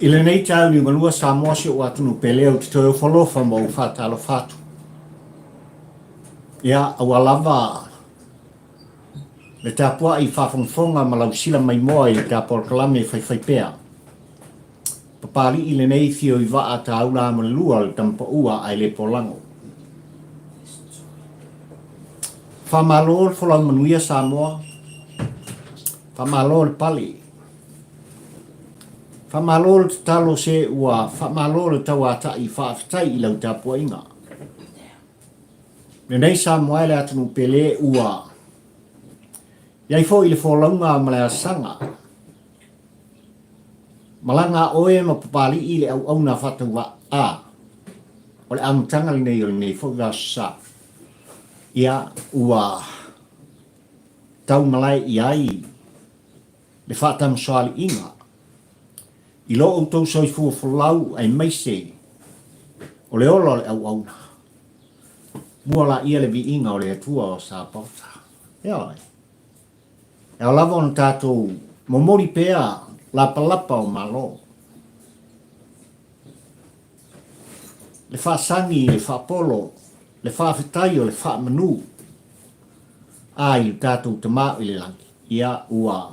Ile nei tau ni malua Samoa si o atu no pele o te toi o whalofa mo u whātalo whātu. Ia, awa lava le tāpua i whawhongwhonga ma lau sila mai moa i tāpua kalame whai pēa. Papari ile nei thio i waa ta aula ma lua le tampa ua ai le polango. Whamalol whalau manuia Samoa. Whamalol pali. Whamalol te talo se ua whamalol tawa ta i whaafitai i lau tāpua inga. Nei Samoa ele atunu pele ua. Iai fo i le wholaunga ma le asanga. Malanga oe ma papali i le au na whatu wa a. O le amtanga le nei fo i sa. Ia ua tau malai i ai le whatam soali inga. I lo o tau soi fua whalau ai maise o le olo le au na. Mua la ia le vi inga o le atua o sa pauta. Ia ai. E o lava on tātou momori pēa lapa o malo. Le whaasangi, le whaapolo, le whaafetai o le whaamanu. Ai tātou te mao i le langi. Ia ua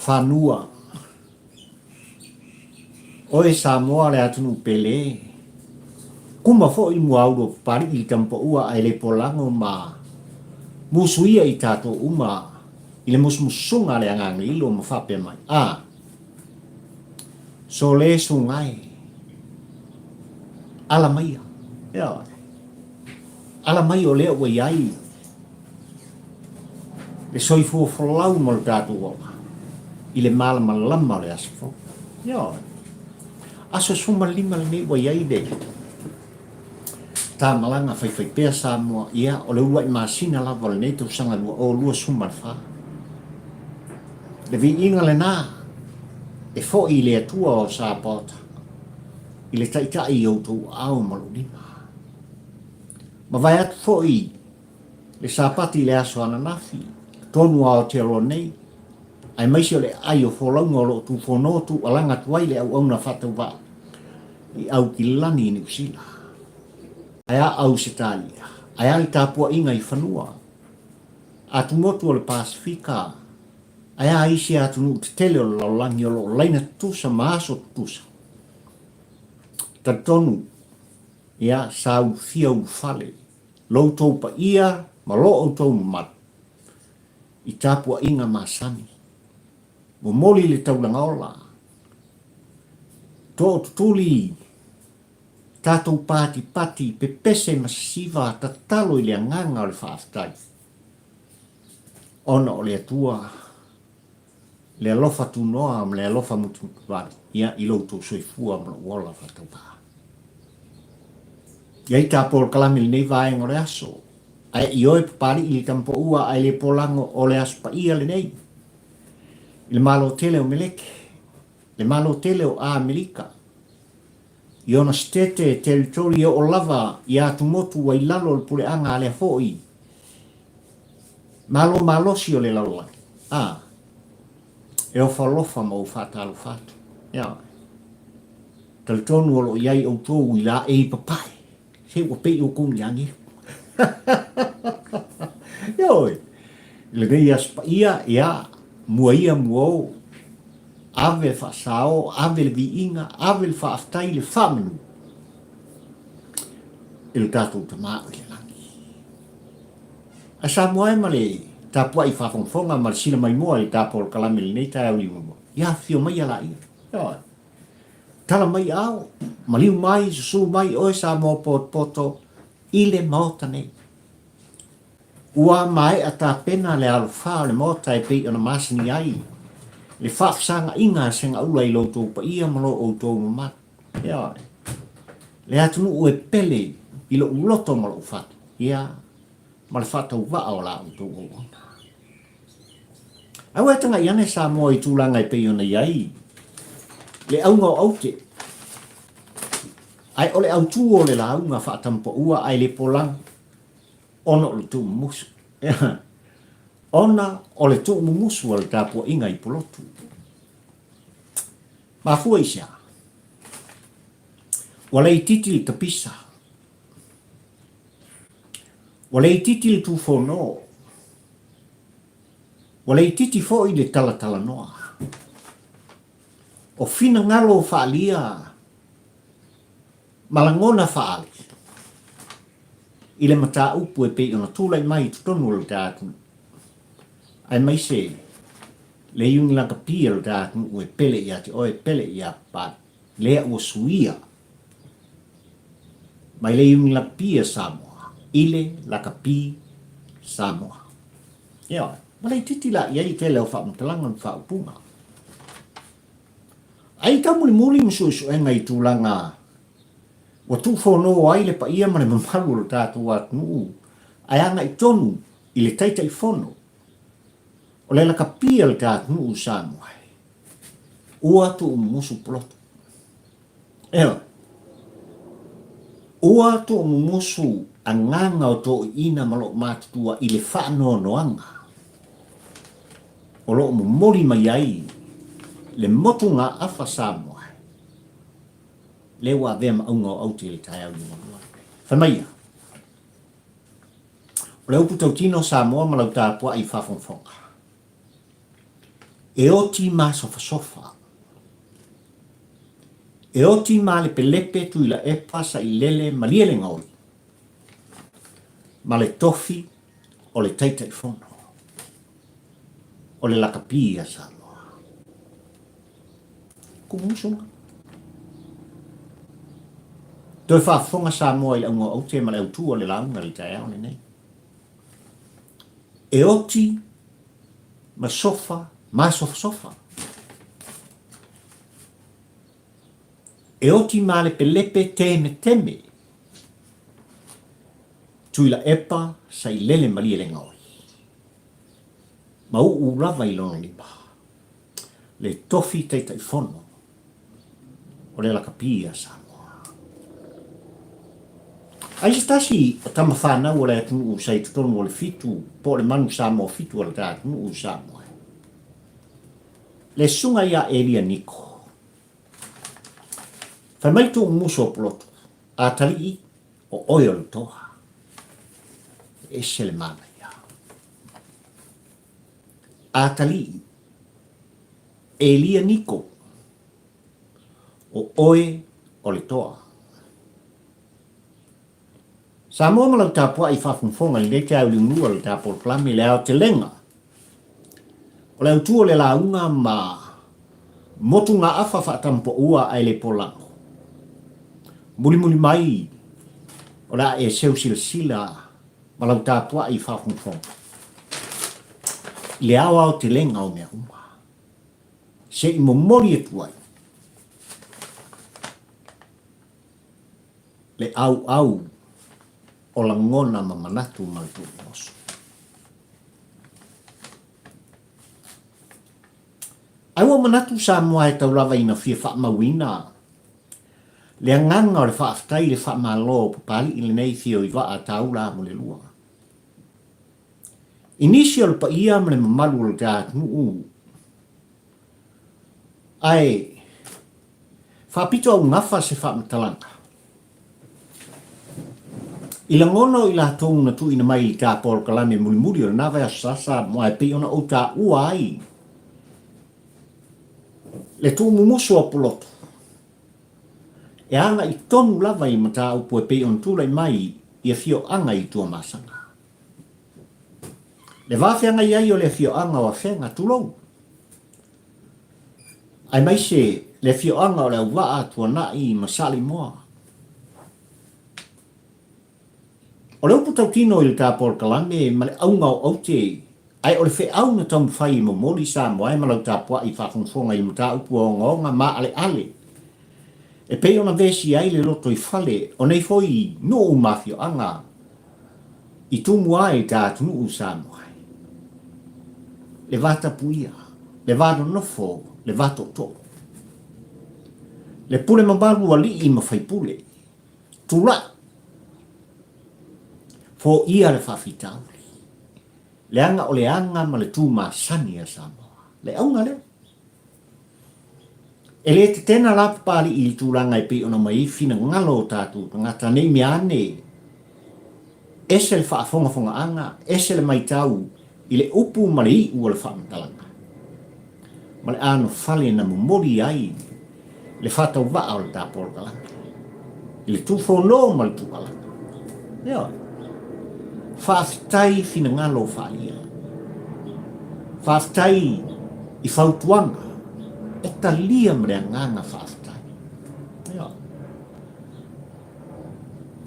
whanua. Oe Samoa le atunu pele. Kuma fo i muauro pari i tampa ua ai le polango ma musuia i tātou uma i le musmusunga le angangi ilo ma whape mai. So le sungai. Ala maia. Ia. Ala mai o lea ua iai. Le soifua whalau mo le tātou ola. I le malama lama le asfo. Ia. Aso suma lima le nei ua iai de. Tā malanga whai pēa Samoa ia o le ua i masina lava le nei tau sanga lua o lua suma le wha. Le vi inga le nā e fo i le atua o sa pota i le taita i au tau au malu lima. Ma vai atu fo i le sapati le aso ananafi tonu ao te alo nei ai maisi o le ai o wholaunga o lo tu whonotu alanga tuai le au na whatau wa i au ki lani ni usila. Aia au se talia, aia i tāpua inga i whanua. Atu motu o le Pasifika, aia isi atu nu te tele o laulangi o lo laina tusa maaso tusa. Tatonu, ia sau fia u fale, lo taupa ia ma lo o tau mat. I tāpua inga masani. Mo moli le taulanga ola. Tō tutuli tātou pati pepese masiva tatalo i le anganga o le whaaftai. Ona o le atua, le alofa tunoa ma le alofa mutuwari, ia i loutou soifua ma le uola whatau pā. Iai tāpol kalami le nei vaenga o le aso, ai i oe papari i le tampo ua ai le polango o le aso pa ia le nei. I le malo tele o meleke, le malo tele o a Amerika, i ona stete teritorio o lava i atu motu wa i lalo le pule anga ale hoi. Malosi o le laloa. E o whalofa ma o whatalo whatu. Ia. Taritonu o lo iai au tōu i la e papai. Se ua pei o kong yangi. Ioi. Le rei aspa ia mua ia mua o. Ave whaasao, ave le viinga, ave le whaaftai le whamenu. I le tātou te maa le langi. A sa mua e male, tāpua i whawhongwhonga ma le sila mai mua i tāpua le kalame le nei tai au liwa mua. Ia whio mai ala ia. Tala mai au, maliu mai, susu mai, oe sa mua poto, i le maota nei. Ua mai a tā pena le alo wha le maota e pei ona masini ai. Le whaafsanga inga senga ula i loutou pa ia malo o tōu mamat. Ia. Le atunu ue pele i lo uloto malo whatu. Ia. Ma le whatau waa o la o tōu o. Au e tanga iane sa moa i tūlanga i pei ona iai. Le aunga o aute. Ai ole au tū o le la aunga whaatampo ua ai le polang. Ono o le tū musu. Ia. Ona o le tō mumusu o le tāpua inga i polotu. Mafua isia. Wala i titi te pisa. Wala i titi tu fono. Wala i titi fo i le tala noa. O fina ngalo faalia. Malangona faali. Ile mata upu e pe ona tūlai mai tutonu o le tātu. Ai mai se, le iungi laka pia o le tātu o e pele ia te oe pele ia pa lea ua suia. Mai le iungi laka pia Samoa. Ile laka pi Samoa. Ia, malai titi la iai te leo wha mtalanga ni wha upunga. Ai ka muli msu e ngai tūlanga wa tu fono ai le pa ia mane mamalu lo tātu atu ai anga i tonu i le taitai fono o le laka pia le tātu Samoa ua tu musu ploto ua tu musu anganga o to ina malo matutua i le whaanoanoanga o lo mori mai ai le motunga afa Samoa lewa vea maunga o auti le tai au ni manua. Whamaia. O leo putau tino Samoa malau tāpua i whafonfonga. E oti ma sofa. E oti ma le pelepe tu ila e pasa i lele maliele ngauri. Ma le tofi o le taitai fono. O le lakapia Samoa. Kumusunga. Toi whaafonga Samoa i le unga au te ma le autua le launga li tae au nei. E oti ma sofa. E oti ma le pelepe teme. Tui la epa sa i lele mali le ngaoi. Ma u lava i lona lipa. Le tofi teitai fono. O le lakapia Samoa. Ai stasi tama whanau o le atu sai tutonu o le fitu, po le manu Samoa fitu o le tātunu Samoa. Le sunga ia Elia Niko. Whamaitu muso ploto, a tali o oio le toha. E se le mana ia. A tali Elia Niko o oe o le toa. Samoa malau tāpua i whafunfonga i rete au liunua le tāpua plame le au te lenga. O le autua le launga ma motunga afa whaatampo ua ai le polango. Muli mai o la e seu sila malau tāpua i whafunfonga. Le au te lenga o mea uma. Se i momori e tuai. Le au o la ngona mamanatu maltu mosu. Ai wa manatu Samoa e tau lava ina fia wha mawina. Le anganga o le wha aftai le wha malo papali i le nei fio i wa a tau la mo le lua. Inisi o le pa ia ma le mamalu o le tātunu. Ai, wha pito au ngafa se wha matalanga. Ila ngono ila tōu na tu ina mai i tā pōr kalame muri o na vai asasa mo ai pe ona o tā ua ai. Le tō mumusu o poloto. E anga i tonu lava i mata upo e pe ona tūlai mai i a fio anga i tua masanga. Le wāwhenga i ai o le fio anga o a whenga tūlou. Ai mai se le fio anga o le waa tua na i masali moa. O leo putau tino i le tāpor kalame, ma le aunga o aute, ai o le whe au na tamu whai mo mori Samoa, ai malau tāpua i whafonfonga i mta upu o ngonga ma ale. E pei ona vesi ai le loto i whale, o nei foi no u mafio anga, i tumu ai tātunu u Samoa. Le vata puia, le vado nofo, le vato to. Le pule mabalu ali i mawhai pule, tula. Fo ia le whawhitauri. Le anga o le anga ma le tū masani a Samoa. Le aunga leo. E le te tena la pali I tūranga I pe ona mai fina ngalo tātou ngata nei mea ane ese le whaafonga anga, ese le mai tau I le upu ma le I ua le whaamatalanga. Ma le ano whale na mumori ai le whatau waa o le tāpolo kalanga. I le tūwhono ma le tūkalanga. Nea, whaafitai fina ngalo whaia. Whaafitai I whautuanga. E talia mrea nganga whaafitai. Nea.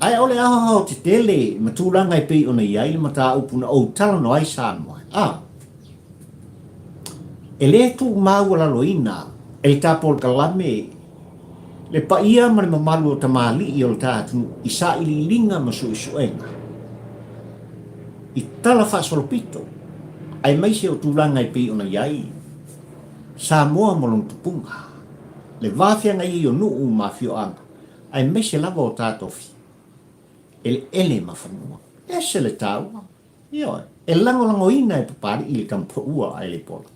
Ai ole aho te tele ma tūranga I pei ona iai le mata upuna o tala no ai Samoa. E le tu maua loina e le tāpolo kalame le paia ma le mamalu o tamali I o le tātu I sa ili linga ma suenga. I tala whaasolopito ai maise o tūranga I pei ona iai Samoa mo long tupunga. Le wāwhianga I o nuu mawhio anga ai maise lava o tātofi. Ele ma whanua. Ese le tāua. Io, e lango ina e papari I le kampua ai le pola.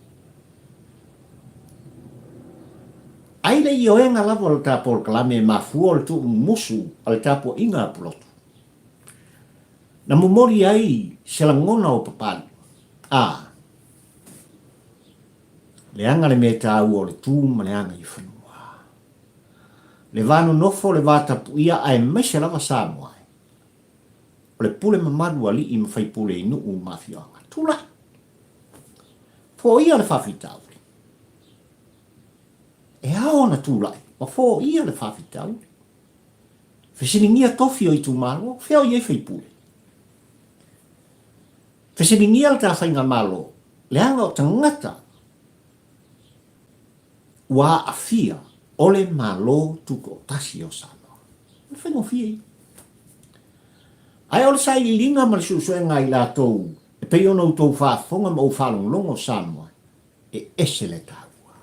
Ai le I oenga lava o le tāpolo kalame ma fua o le tu musu o le tāpua inga pulotu. Na mumori ai se langona o papari. Le anga le mea tāua o le tū ma le anga I whanua. Le vano nofo le vātapu ia ai maise lava Samoa. O le pule mamadu ali I mawhai pule I nuu mawhioanga. Tula. Po ia le whawhitau. E hao na tula. Ma po ia le whawhitau. Whesiningia tofi o I tu malo. Whiao I e whai pule. Whesiningia le tā whainga malo. Le anga o tangata. Wa afia. Ole malo tuko tasi o Samoa. Whengo fia Ai ole sai linga ma le susuenga I lātou. E pei ona utou whaafonga ma o whalonglongo Samoa. E ese le tāua.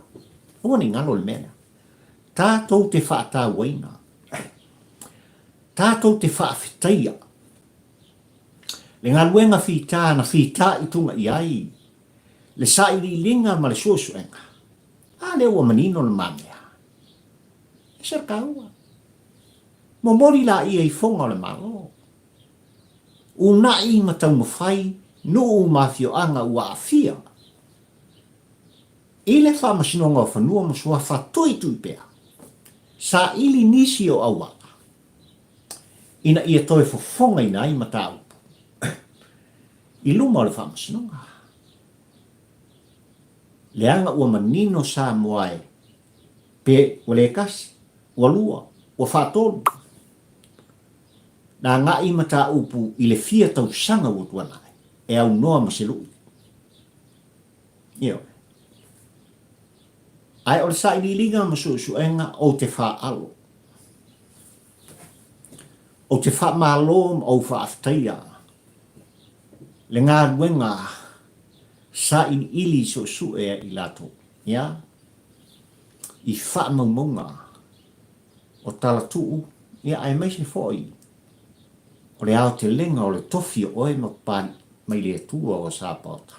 Onga ni ngalo le mena. Tātou te whaatauaina. Tātou te whaafitaia. Le ngaluenga whita na whita I tunga I ai. Le sai linga ma le susuenga. Le ua manino le mamea. E ser kaua. Momori la I e fonga le malo. Una I matau mawhai, no o mawhio anga ua awhia. Ile whamasinonga o whanua masua whatoi tui pēr. Sa ili nisi o awa. Ina ia toi fofonga ina I mata upu. I luma o le whamasinonga. Le anga ua manino sa moae. Pe o le kasi, ua lua, ua whatonu. Na ngā I mata upu I le fia tau sanga ua tuanai. E au noa maselui. Io. Ai o le sa ili linga masuenga o te wha alo. O te wha malo o wha aftaia. Le ngā ruenga sa ili so ea I lato. Ia. I wha maumonga. O tala tuu. Ia ai maise foi. O le ao te lenga o le tofi o e mapani mai le tua o sa pauta.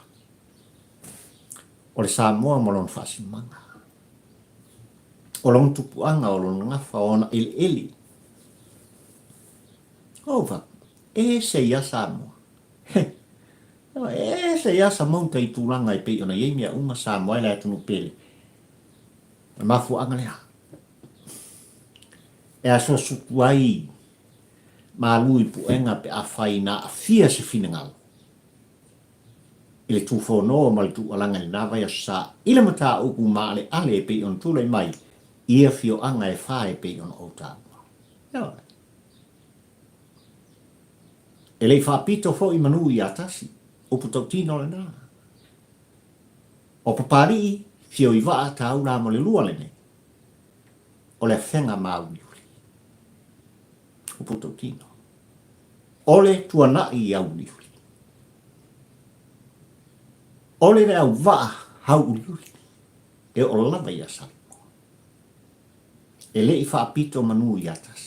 O le Samoa mo lon whasimanga. O lon tupuanga o lon ngafa ona ili. Ova, e se ia Samoa. E se ia Samoa I tūranga I pei ona iemia unga Samoa la tunu pele. Mafu anga lea. E aso sutuai ma lui puenga pe a faina a fia se finangalo. Ile tu fono ma le tu alanga ni nava ya sa ile mata uku ma ale pe on tule mai ia fio anga e fae pe on ota. Ja. Ele fa pito fo I manu I atasi o putotino le na. O papari fio I va ta una mo le lua le ne. O le fenga maui. O putotino. Ole tuana I au liuri. Ole le au waa hau liuri. E o lava I asal. E le I whaapito manu I atas.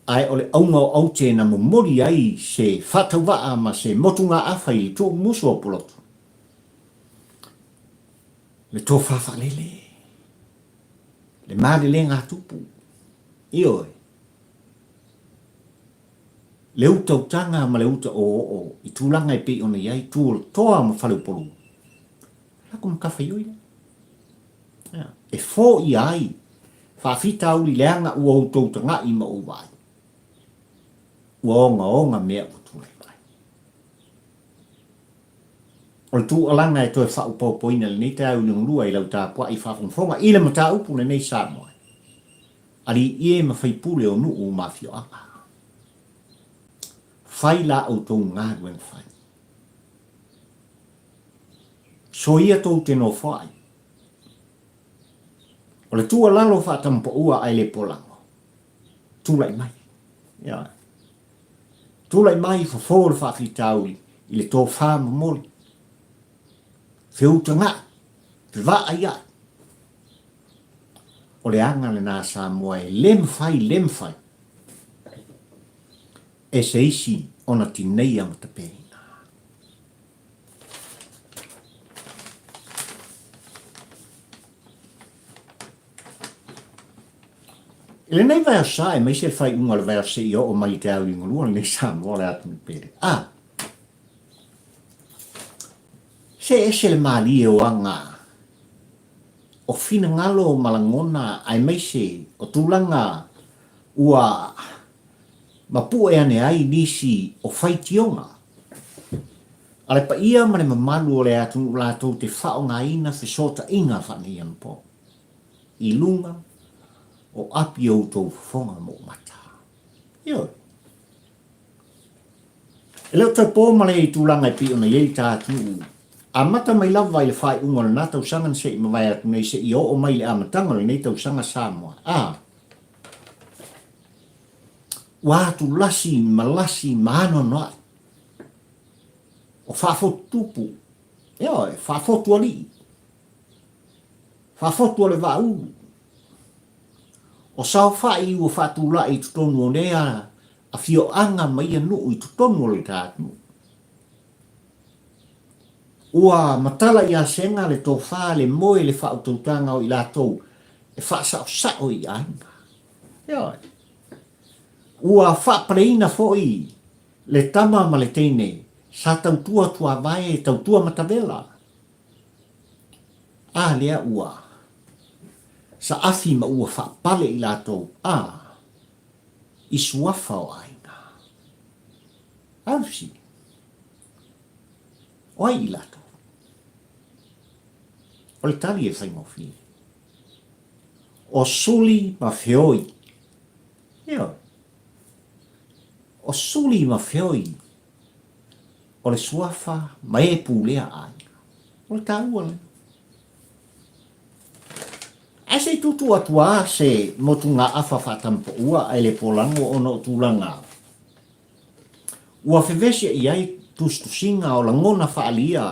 Ai ole aunga o aute na momori ai se whatawaa ma se motunga awhai tō musu o pulotu. Le tō whawha lele. le mare le ngā tupu. Io le uta utanga ma le uta o i tūlanga e pe ona iai tūl toa ma whale polu. Lako mkawha ioi. E fō i ai, whawhita uri leanga ua utou tanga i ma o vai. Ua onga mea o tūlai mai. O le tū alanga e toi whau pōpoina le nei te au ni ngurua i lau tāpua i whawhonga i le mata upu le nei Samoa. Ali ie ma whaipule o nuu o mafio anga. Whai la au tō ngā duen whai. So ia tō te no whai. O le tua lalo whātampo ua ai le polango. Tūlai mai. Ia. Tūlai mai whawhore whawhitauri i le tō whāma mori. Whiuta ngā. Whiwa ai ai. O le anga le nā Samoa e lem whai. E se isi ona ti nei ama te peina. Ele nei vai assai, ma se fai un al verse io o mai te au ingolua nei Samoa le atu ni pere. Se le mali o anga o fina ngalo o malangona ai mai se o tūlanga ua ma pu e ane ai nisi o whaitionga. Ale pa ia mane mamalu o le atu lato te whao ngā ina whisota inga whani anu po. I lunga o api o tō whonga mo mata. Io. E leo tai pō male i tūlanga i pi ona iei tātu. A mata mai lawa i le whai unga le nā tau sangan se i mawai atu nei se i o mai le amatanga le nei tau sanga Samoa. Wātu lasi, malasi, mahano noa. O whaafotupu. Eo e, whaafotu ali. Whaafotu ale wā ulu. O sao whai ua whātu la i tutonu o nea a whio anga mai anu i tutonu o le tātu. Ua matala i a senga le tō whā le moe le whautautanga o i lātou e whaasao sao i ainga. Eo e. Ua whapareina foi le tama ma le teine sa tautua tua vai e tautua matavela. Lea ua. Sa afi ma ua whapale i lātou. I suafa o ainga. Ausi. Oi i lātou. O le tali e whaingofi. O suli ma whioi. Eo. O suli ma whioi. O le suafa ma e pūlea ai. O le tāua le. A se tutu atua se motu ngā awha whatampo ua ai le polango o no tūlanga. Ua whewese i ai tustusinga o la ngona whaalia.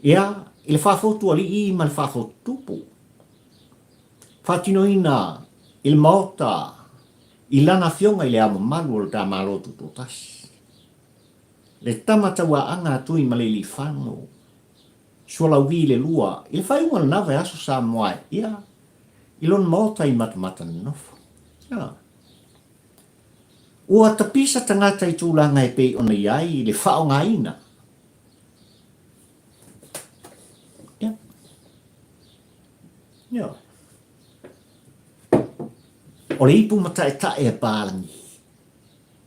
Ia, i le whafotu ali i ma le whafotu tupu. Whatinoina, i le maota, i lana fionga i le ama malu o le tā malotu tōtasi. Le tamata wa anga tui ma le li whango. Suala ui le lua, i le whaiunga le nawe aso sa moai, ia, i lon maota i matamata nofo. Ia. Ua tapisa tangata i tūlanga e pei ona iai, i le whao ngā ina. Ia. Ia. O le ipu mata e tae e pālangi.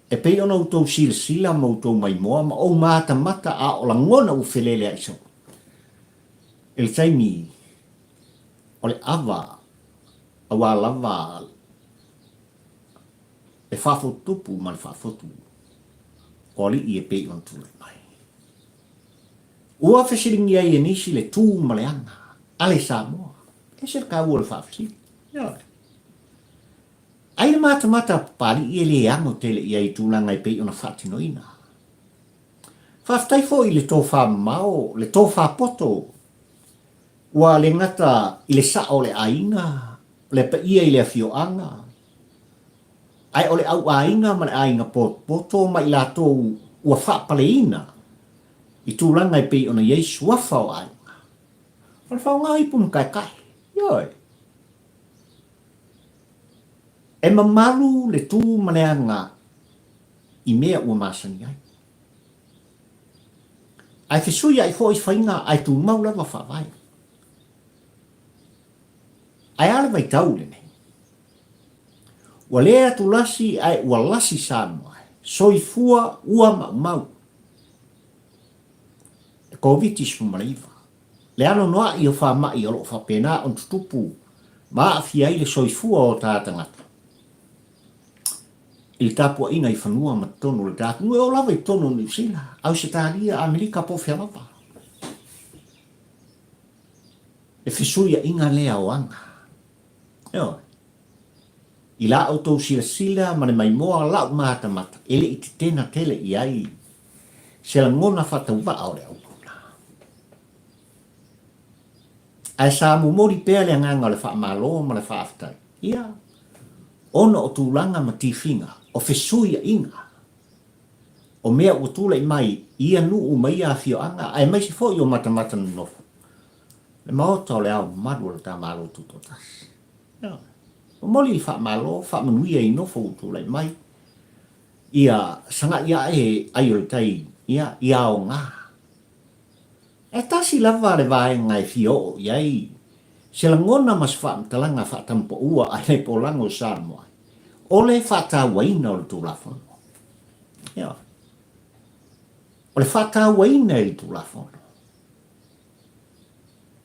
E pei ona utou sila ma utou mai moa, ma o mata mata a o la ngona u whelele a iso. E le taimi, o le awa, a wā lava, e whafotupu ma le whafotu, o li i e pei on tūle mai. Ua whesiringi ai e nisi le tū ma le anga, ale Samoa, e se ka ua le whafesiri. Ia. Ai le mata pari i e le ango tele i ai tūlanga i pei ona whatinoina. Whaftai fo i le tō whamao, le tō whapoto, ua le ngata i le sa o le ainga, le pa ia i le afio anga. Ai o le au ainga ma le ainga poto ma i lato ua whapaleina. I tūlanga i pei ona Yesu wafa o ainga. O le whao ngā ipu mkai kai. Ioi. E mamalu le tu maneanga I mea ua masani ai. Ai fesui ai fo I whainga ai tu maula wa whawai. Ai ale vai tau le nei. Wa lea tu lasi ai ua lasi Samoa. Soifua ua mau. E koviti spumalaiva. Le ano noa I o wha I o lo wha pena on tutupu. Ma a fia I le soifua o tātangata. I tapua ina I whanua ma tonu le tātu. Nui o lawa I tonu New Zealand. Au se tāria Amerika po whia lapa. E whisuia inga lea o anga. Eo. I la auto sila ma le mai moa lau mata mata. Ele I te tena tele I ai. Se la ngona whatau wa au le au. Ai sa mu mori pea le nganga le wha malo ma le wha aftai. Ia. Ono o tūlanga ma tifinga. O whesuia inga. O mea ua tūla I mai. Ia nuu mai a fio anga. Ai mai si fo I o mata mata nofo. Le maota o le au maru le tā malo tuto tasi. Ia. O moli I wha malo. Wha manuia I nofo o tūla I mai. Ia sanga ia e ayo le tai. Ia o ngā. E tasi lava le vae ngai fio iai. Se la ngona mas whaamtalanga whaatampo ua ai le polango Samoa. O le whaatawaina o le tūlafono. Ia. O le whaatawaina I le tūlafono.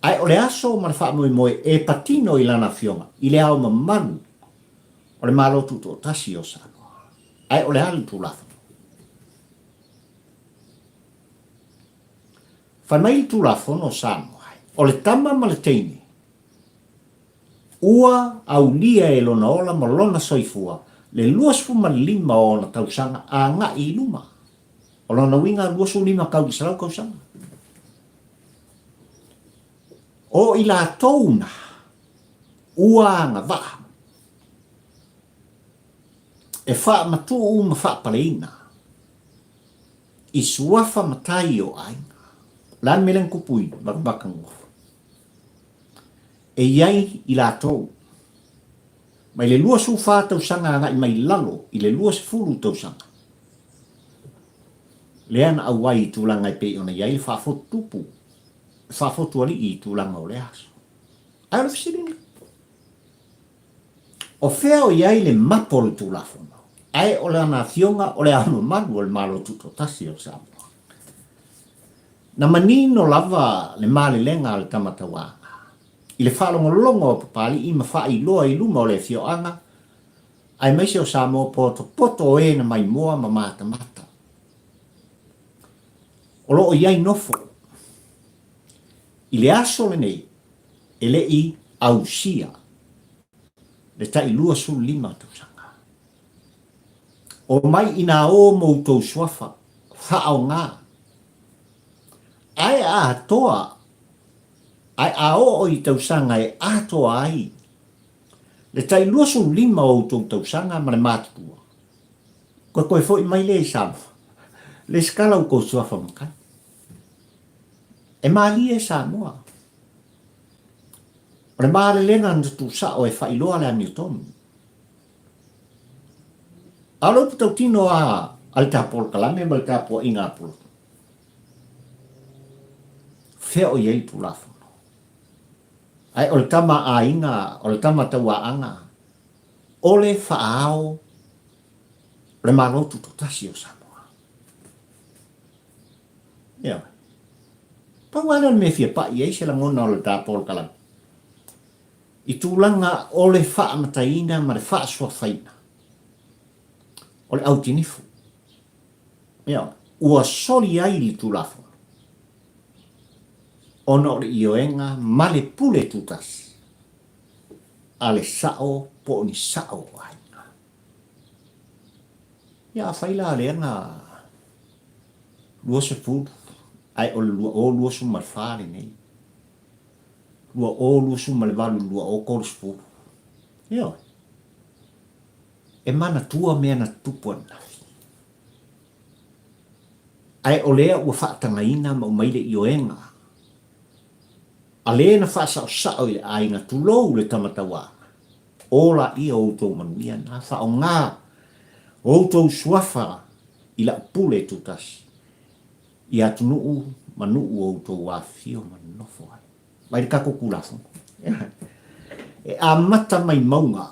Ai o le aso ma le whaamoe moe e patino I lana fionga. I le au mamanu. O le malotu to tasi o Samoa. Ai o le ali tūlafono. Whanai tūlafono Samoa. O le tama ma le teini. Ua au lia e lona ola ma lona soifua. Le luasfu ma lima o na tausanga a ngā I luma. O lona winga luasu lima kau I sarau kausanga. O I la touna. Ua ngā waa. E wha matu uma wha paleina. I suafa matai o ainga. Lan melang kupui, bakang ngofu. E iai I la tau. Mai le lua su wha tau sanga nga I mai lalo, I le lua se furu tau sanga. Leana au wai tūlanga I pe ona iai wha fotu tupu. Wha fotu ali I tūlanga o le aso. Ai o le fisiringa. O whea o iai le mapo le tūlafono. Ai o le ana fionga o le anu manu o le malo tuto tasi o Samoa. Na manino lava le male lenga le tamatawanga. I le whalongolongo o papali I mawha I loa I luma o le fioanga. Ai maise o Samoa poto e na mai moa ma mata mata. O loo iai nofo. I le aso le nei. E le I ausia. Le tai lua su lima tausanga. O mai ina o moutou swafa. Whaao ngā. Ai a toa. Ai a o I tausanga e a toa ai. Le tai lua su lima o tausanga ma le mātua. Koe fo I mai le Samoa. Le skala o kou swafa makai. E mali e Samoa. O le maale lenga tu sa o e whailoa le Hamilton. Alo putau tino a al tapol kalame ma le tapua inga polo. Feo iei tulafono. Ai o le tama a inga, o le tama taua anga. O le whaao le malotu to tasi o Samoa. Ia. Pauana me fia pa iei se la ngona o le tapol kalame. I tūlanga o le wha mataina ma le wha suafaina. O le autinifu. Ia, ua soli ai li tūlafo. Ono le ioenga ma le pule tutasi. A le sao po ni sao aina. Ia, whaila le anga lua se pulu. Ai o lua su marwhare nei. Lua o lua su malevalu lua o korspu. Ia. E mana tua mea na tupua nafi. Ai o lea ua whaatangaina ma umaile ioenga. A lea na whaasao sao I le ainga tulou le tamatawa. ola i o tau manuia na fa o ngā o tau suafa i la pule tutasi i atu nuu manuu o tau wafio manofo ai mai kako kulafu e a mata mai maunga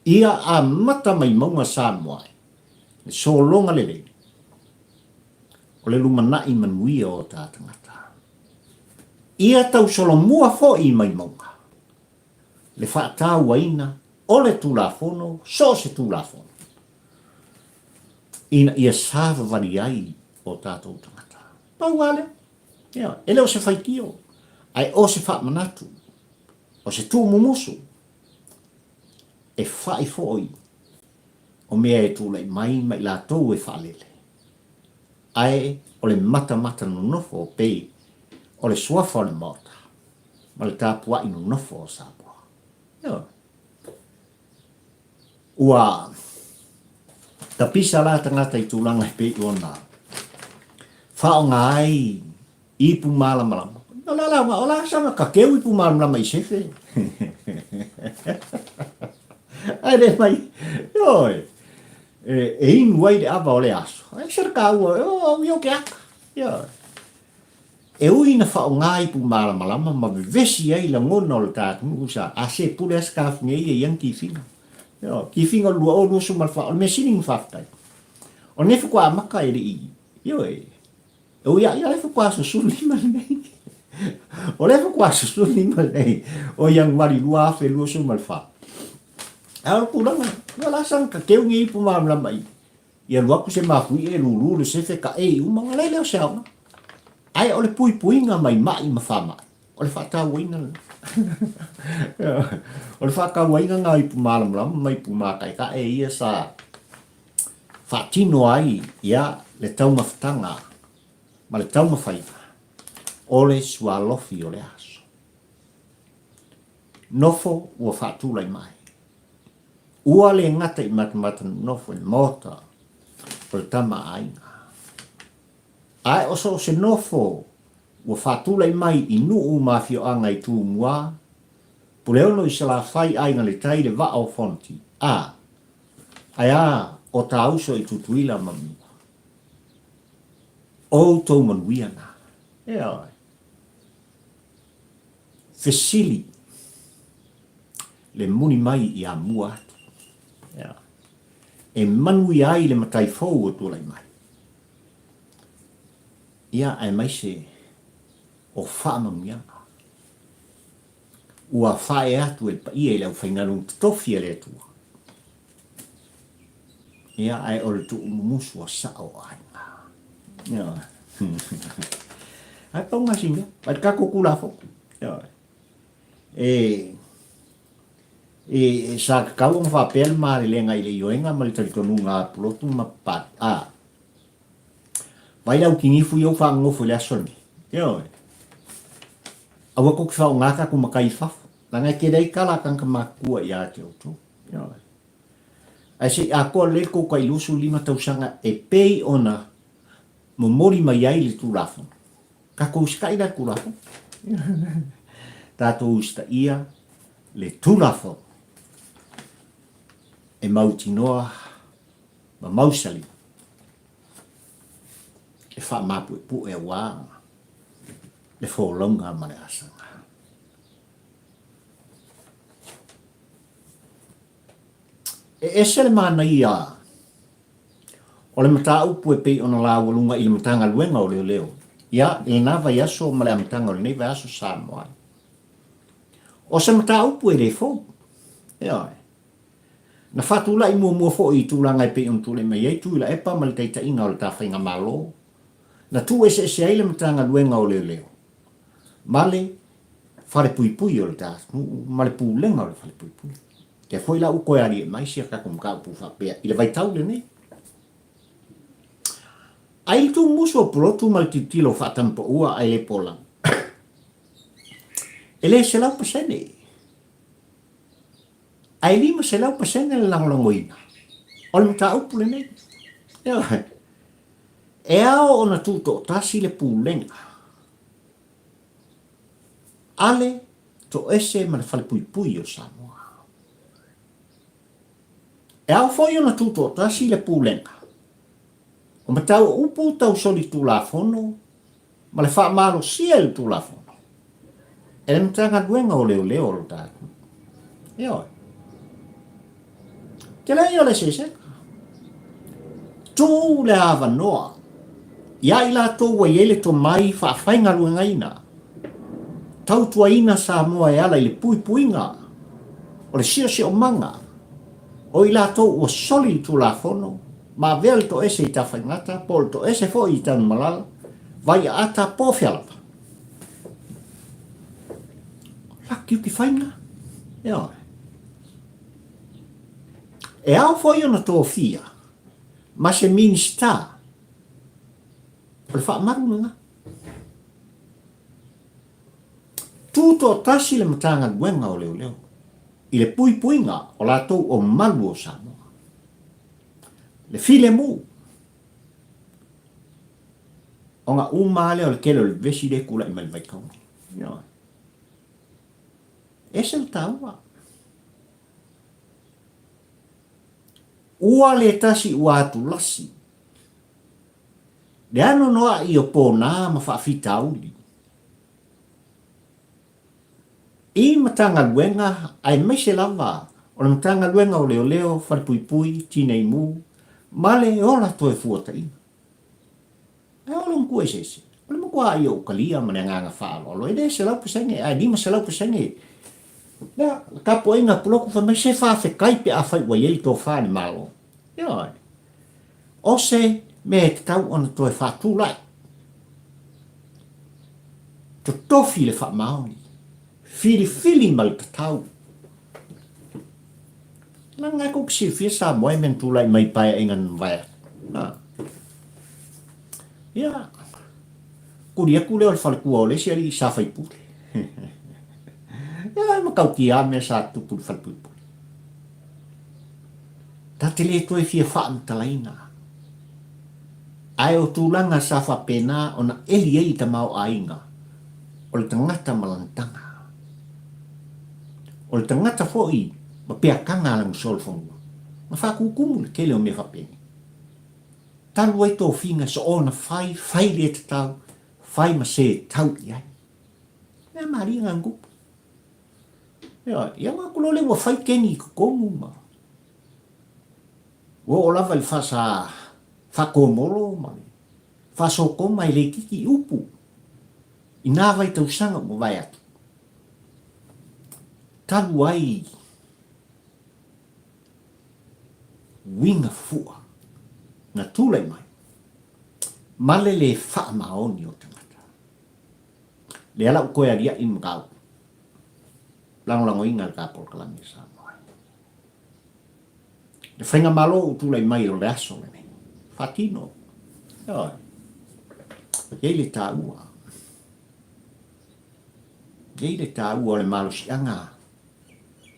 ia a mata mai maunga Samoa e so longa lele o le lumana i manuia o tātangata ia tau solo mua fo i mai maunga le whaatā waina o le tūlafono so se tūlafono ina ia sāwa wari ai o tātou tangata pau wale ele o se whaikio ai o se wha manatu o se tū mumusu e whai foi o mea e tūlai mai la tau e whalele ai o le mata no nofo o pei o le suafa o le mota ma le tāpua ino nofo o Samoa ua tapisa la tangata i tūlanga e pei ona whaonga ai i pu malama o la sama ka keu i pu malama i sefe ai le mai oi e inu ai de ava o le aso ai serka ua yo ke aka e ui na whaonga i pu malama ma vesi ai la ngona o le tātu usa a se pule askafu nge i yang ki finga ki finga lua o lua sumal wha o me sining whaftai o nefu kwa maka e le i e ui a lefu kwa susuli nei o lefu kwa susuli nei o yang wari lua afe lua sumal wha Ao pulanga, wala sang ka keu ngi pu mamla mai. Ia lua ku se mafui e lulu le se fe ka e uma ngale le o sao. Ai ole pui puinga mai mai ma fama. Ole fa ta wina. Ole fa ka wina ngai pu mamla mai pu ma kai ka e ia sa. Fa tino ai ia le tau maftanga. Ma le tau mafaiva. Ole sualofi ole aso. Nofo ua fa tu lai mai. Ua le ngata i matamata nofo i mota o le tama ainga. Ai oso se nofo ua whatula i mai i nuu mafio anga i tū mua, puleono i sala whai ainga le tai le vaa o fonti. Ai o ta auso i tutuila mamua. O tau manuiana. Ai. Fesili le muni mai i a mua atu. E manui ai le matai fou o tūlai mai. Ia ai mai se o whaamamuianga. Ua whae atu e pa ia i lau whaingarung tofi e le atua. Ia ai o le tu umumusu a sao ainga. Ia. Ai pau masinga. Pai kako kula foku. Ia. Sa kau ang whapel maari le ngai le ioenga ma le taritonu ngā pulotu ma pat. Vai lau kingifu iau whaangofu le asoni. Ioi. Awa kuki whao ngaka ku makai whafu. Langai kedai kala kang kamakua i ate o tu. Ioi. Ai se a koa le ko kai lusu lima tausanga e pei ona momori mai ai le tulafu. Kako uskai da tulafu. Tato usta ia le tulafu. E mautinoa ma mausali e wha mapu e pu e wā le whōlonga ma le asanga. E sele mana ia o le mata upu e pei ona la walunga i le matanga luenga o leo leo. Ia e nava i aso ma le amatanga o le neva aso Samoa. O se mata upu e le fō. Ia na fatula i mua fo i tūlanga i pe on tūle mai ei tūla e pa mali teita inga o le tawhainga malo. Na tū e se aile matanga luenga o leo leo. Male whare pui pui o le tās. Male pūlenga o le whare pui pui. Te foi la uko e ari e mai sia kakum ka upu whapea. I le vai tau le ne. Ai tū musu o pulotu mali titilo whatampa ua ai le pola. Ele se lau pasene. Ai lima se lau pasene le langolangoina. O le mata upu le nei. E ao o na tūto tasi le pūlenga. Ale to ese ma le fale pui pui o Samoa. E au foi ona tuto tasi le pulenga. O matau upu tau soli tu la fono, ma le wha maro sia le tu la fono. E le mtanga duenga o leo leo lo tāku. Eo. Te lei o le sese. Tu le ava noa. Ia ila tō wa yele to mai wha whainga ruenga ina. Tau tua ina sa moa e ala i le pui puinga. O le sia si o manga. O ila tō ua soli tu la fono. Ma vel to ese i ta whaingata. Pol to ese fo i tanu malala. Vai ata po fialapa. Laki uki whainga. Eo. E au foi ona tō fia. Ma se minista. O le wha maru nga. Tūto tasi le matanga guenga o leo leo. I le pui puinga o lātou o malu o Samoa. Le file mu. O ngā umale o le kelo le vesi le kula i mai kaunga. Ese le taua. Ua le tasi ua atu lasi. Le ano noa i o pōnā ma whaafita auli. I matanga luenga, ai mai se lava, o le matanga luenga o leo leo, wharpui pui, tina i mu, male ola toe fuata ina. E ola mkua sese, o le mkua i o kalia mane nganga whaalo, e de se lau pasenge, ai lima se lau pasenge. Lea, kapo inga puloku wha mai se whaafe kaipe a whai waiei tō whaani malo. Ioi. O se, me te tau ona toe whaatu lai. To tofi le wha maoni. Fili mal tau. Nanga ko kisi fia sa moe men tulai mai pai ingan vai. Na. Ya. Kuria kule ol fal kuole si ali sa fai pu. Ya ma kau kia me sa tu pu fal pu. Ta tele to e fia fa antalaina. Ai o tulanga sa fa pena ona eli ei ta mau ainga. Ol tangata malantanga. O le tangata fo'i, ma pea kanga lang solfongu. Ma whakukumu le kele o me whapeni. Talu ai tō whinga so ona whai le te tau, whai ma se tau i ai. Mea maari ngā ngupu. Ia ngā kulole wa whai keni i kukongu ma. Wo o lava le whasa whakomoro ma. Whasoko mai le kiki upu. I nā vai tau sanga mo vai atu. Talu ai winga fua na tūlai mai male le wha maoni o tangata le ala koe aria i mkau lango inga ka por kalangi sa mai le whainga malo o tūlai mai o le aso le ne whatino yei le tā ua le malo si anga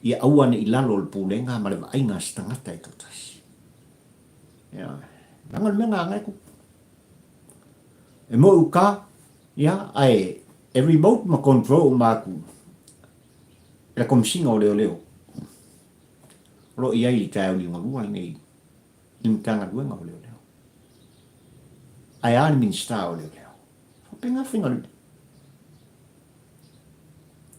ia awane i lalo le pulenga ma le vainga stangata i totasi. Ia, nanga le menga ngai ku. E mo uka, ia, ai, e remote ma control ma ku. E komisinga o leo leo. Ro ia i tai o li ngalua nei. Imtanga luenga o leo leo. Ai ani minsta o leo leo. Penga whinga lute.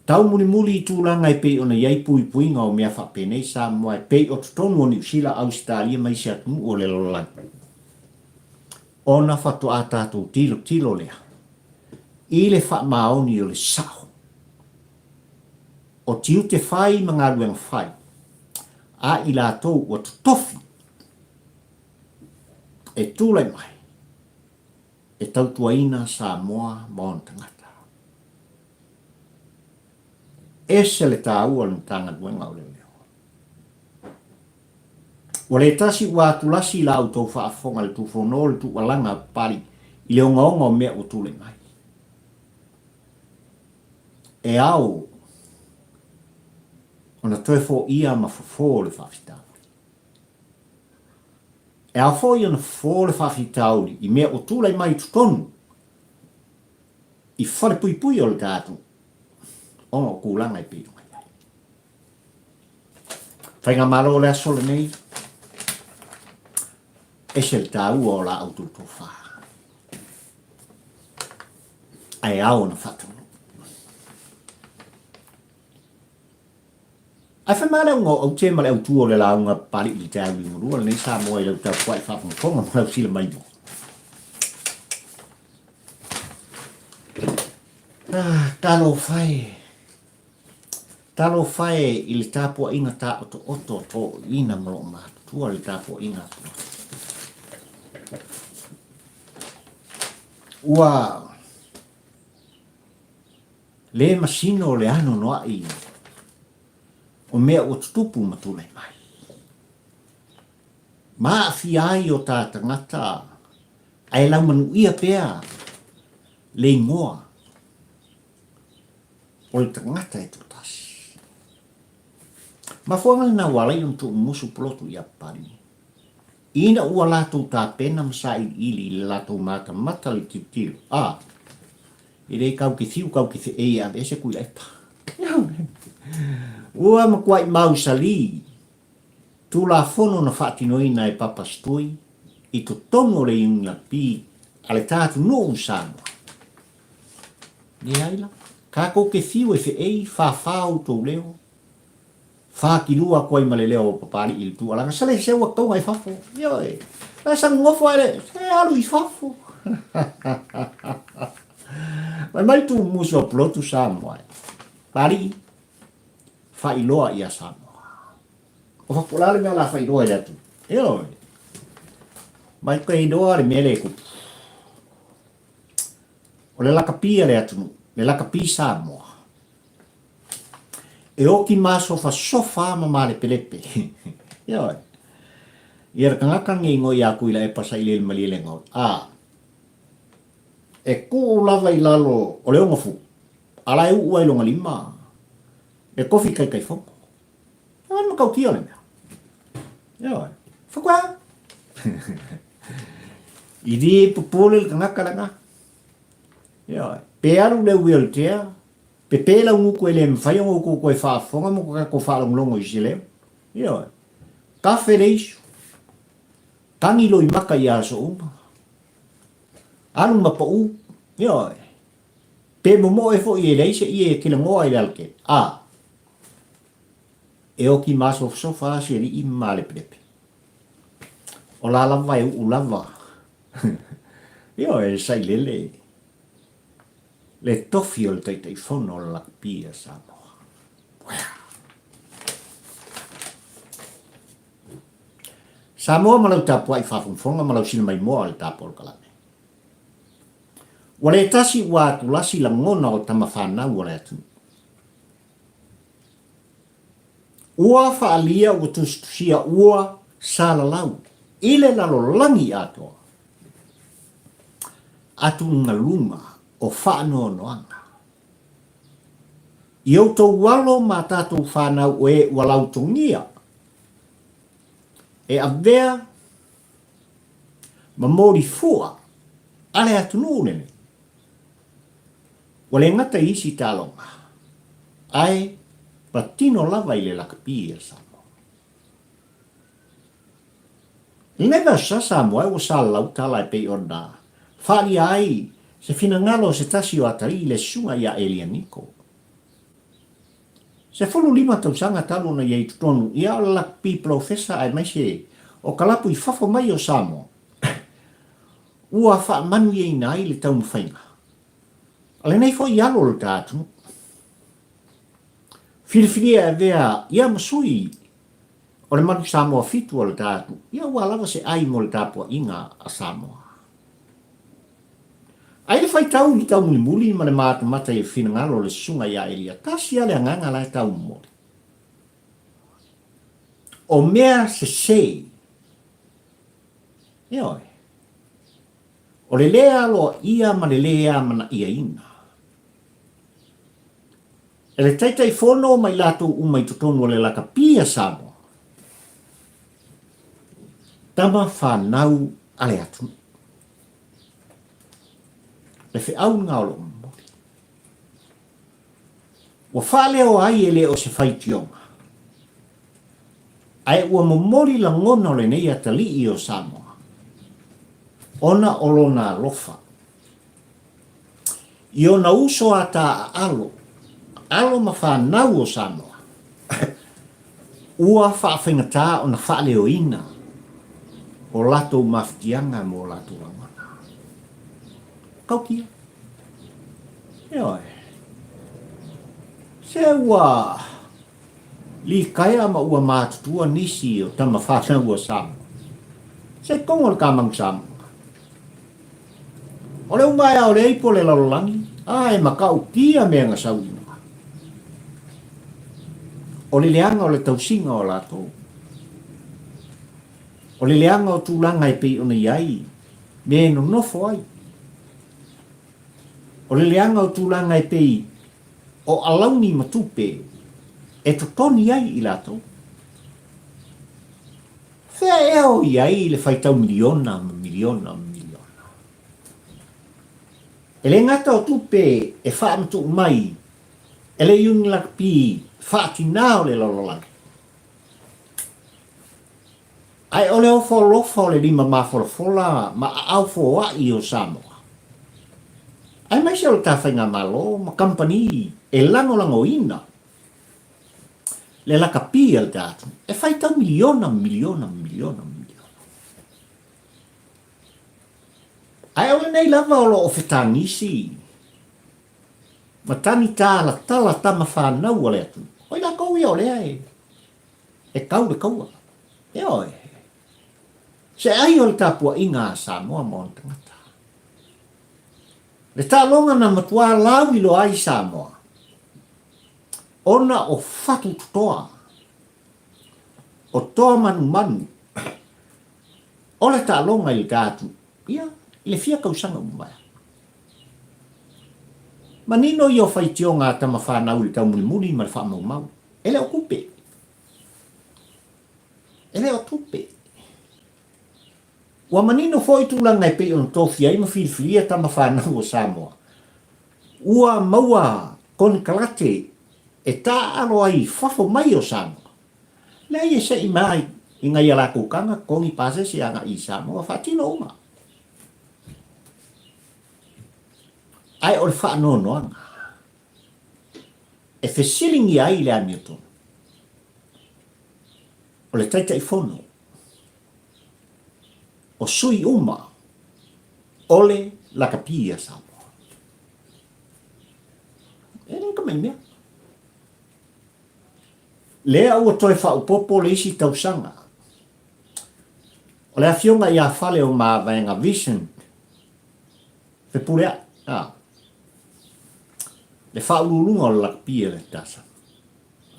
Tau muli i tūlanga e pei ona iai pui puinga o mea whapenei sa moa e pei o tutonu o New Zealand Australia mai se atu o le lolang. Ona whatu a tātou tilo lea. I le wha maoni o le sao. O tiu te whai mga ruenga whai. A i la tau o tutofi. E tūlai mai. E tautuaina sa moa maon tangata. Ese le tāua le tanga duenga o leo. O le tasi ua tulasi la au tau whaafonga le tufono le tuwalanga pari i leo ngaonga o mea o tūle mai. E au ona toe fo ia ma fo le whaafitau. E au fo ia na fo le whaafitau i mea o tūle mai tutonu i whare pui o le tātu. o kulanga i pitu mai. Whainga maro le aso le nei, e se le tau o la autu to wha. Ai au na whatu. Ai whamare ungo au te male au tuo le launga pari i te au i ngurua, le nei sa moa i lau tau kwai whapunga mo lau sila mai mo. Talo whai i le tāpua inga tā oto to ina mro mātu. Tua le tāpua inga. Ua le masino le ano noa i o mea o tutupu matulai mai. Maa fi ai o tā tangata ai lau manu ia pea le ingoa o le tangata e tutasi. Ma fuanga na wala i tu musu plotu i apari. Ina ua lātou tā pena masa i ili le lātou mata mata le tiutiru. I rei kau ki thiu kau ki the e a vese kui lepa. Ua makuai mau sali. Tu la fono na whaatinoina e papastui i to tongo le inga pi ale tātu no usano. Ni aila. Kako ke thiu e fe ei whawhau tō leo. Whakirua koe ma le leo o papari i tu alanga. Sale se ua kaunga i whafo. Ioi. Lai sang ngofo ele. Se alu i whafo. Mai tu muso plotu Samoa. Pari. Whailoa ia Samoa. O whapolale mea la whailoa ia tu. Ioi. Mai koe doa le mele ku. O le laka pia le atu. Le laka pi Samoa. E oki maso fa sofa ma le pelepe. Ioi. Ia kangaka ngi ngoi aku ila e pasa ile mali le ngau. E ku lava i lalo o leo ngofu. Ala e ua ilonga lima. E kofi kai kai foko. Ioi ma kau tia le mea. Ioi. Fokua. Idi pupule kangaka langa. Ioi. Pe alu le wheelchair. Pe pela nguku ele mwhai o nguku koe whaafonga mo ko whaalonglongo i sile. Ioi. Kafe reishu. Tangi lo i maka i aso uma. Alu mapa u. Ioi. Pe momo e fo i e reise i e kila ngoa i lalke. E oki maso sofa si eri i male prepe. O la lava e u lava. Ioi, sai lele. Le tofi o le taitai fono la pia Samoa. Samoa malau tapua i whafunfonga malau sina mai moa le tapua o kalame. Wale tasi ua tulasi la ngona o tama whanau wale atu. Ua whaalia o tustusia ua salalau. Ile lalo langi atoa. Atu ngalunga. O whaano noanga. I au tau walo ma tātou whanau o e walau tongia. E avea ma mori fua ale atu nūnene. Wale ngata isi tālonga. Ai patino lava i le lakapia Samoa. Neva sa Samoa o sa lau tala e pei ona. Whali ai se fina ngalo se tasi o atari le sunga ia Elianiko. Se fulu lima tau sanga talo na iei tutonu, ia o lakpi profesa ai mai se o kalapu i fafo mai o Samoa. Ua wha manu iei nai le tau mwhainga. Ale nei fo i alo le tātu. Whiriwhiria e vea ia masui o le manu Samoa fitu o le tātu. Ia ua lava se ai mo le tāpua inga a Samoa. Ai le fai tau ni tau muli ma le mātu mata i whina ngalo le sunga ia elia. Tasi ale anganga lai tau mori. O mea se sei. Ioi. O le lea alo ia ma le lea mana ia ina. E le taitai fono mai lato umai tutonu o le laka pia Samoa. Tama whanau ale atu. Le fe au ngalo mori. Ua whaleo ai ele o se whaitionga. Ai ua momori la ngona o le nei atali i o Samoa. Ona olona lofa. I ona uso ata alo. Alo ma whanau o Samoa. Ua whaafingata o na whaleo ina. O lato maftianga mo lato langana. Kaukia. Eoi. Se ua li kaya ma ua mātutua nisi o tama whanau o Samoa. Se kongo le kamang Samoa. O le umaya o le ipo le lalolangi. Ai makau kia mea nga sauna. O le leanga o le tausinga o lato. O le leanga o tūlanga e pei ona iai. Me no nofo ai. O le leanga o tūlanga e pei o alauni matupe e totoni ai i lato. Fea eo iai le whaitau miliona. E le ngata o tupe e whaamtu mai, e le yung lakpi whaati nao le lololangi. Ai ole o lofa o le lima mawholofola ma au fo i o Samoa. Ai mai se o ta whainga malo ma company e lango ina. Le laka pi al datu. E whaitau miliona. Ai ole nei lava o lo o whetangisi. Ma tani tāla tala tama whanau ale atu. Oi la kou ia ole ai. E kau le kaua. E oi. Se ai ole tāpua inga Samoa mo tangata. Le tā longa na matua lawi lo ai Samoa. Ona o whatu toa. O toa manu. Ole tā longa i tātu. Ia. Le fia kausanga umaya. Manino i o whaitionga tama whanau i tau muni ma le whamau. Ele o kupe. Ele o tupe. Wa manino foi tūlanga e pe on tofi ai ma whiwhiria tama whanau o Samoa. Ua maua kon kalate e tā aro ai whafo mai o Samoa. Lei e se i mai i ngai ala kukanga kongi pase si anga i Samoa whatino uma. Ai o le whaanonoanga. E whesilingi ai le Hamilton. O le taita i whono. O sui uma. Ole la kapia Samoa. E nunca mai mea. Lea ua toi whaupopo le isi tausanga. O le awhionga i a whale o maa vaenga vision. Whepurea. Le whaululunga o le lakpia le tasa.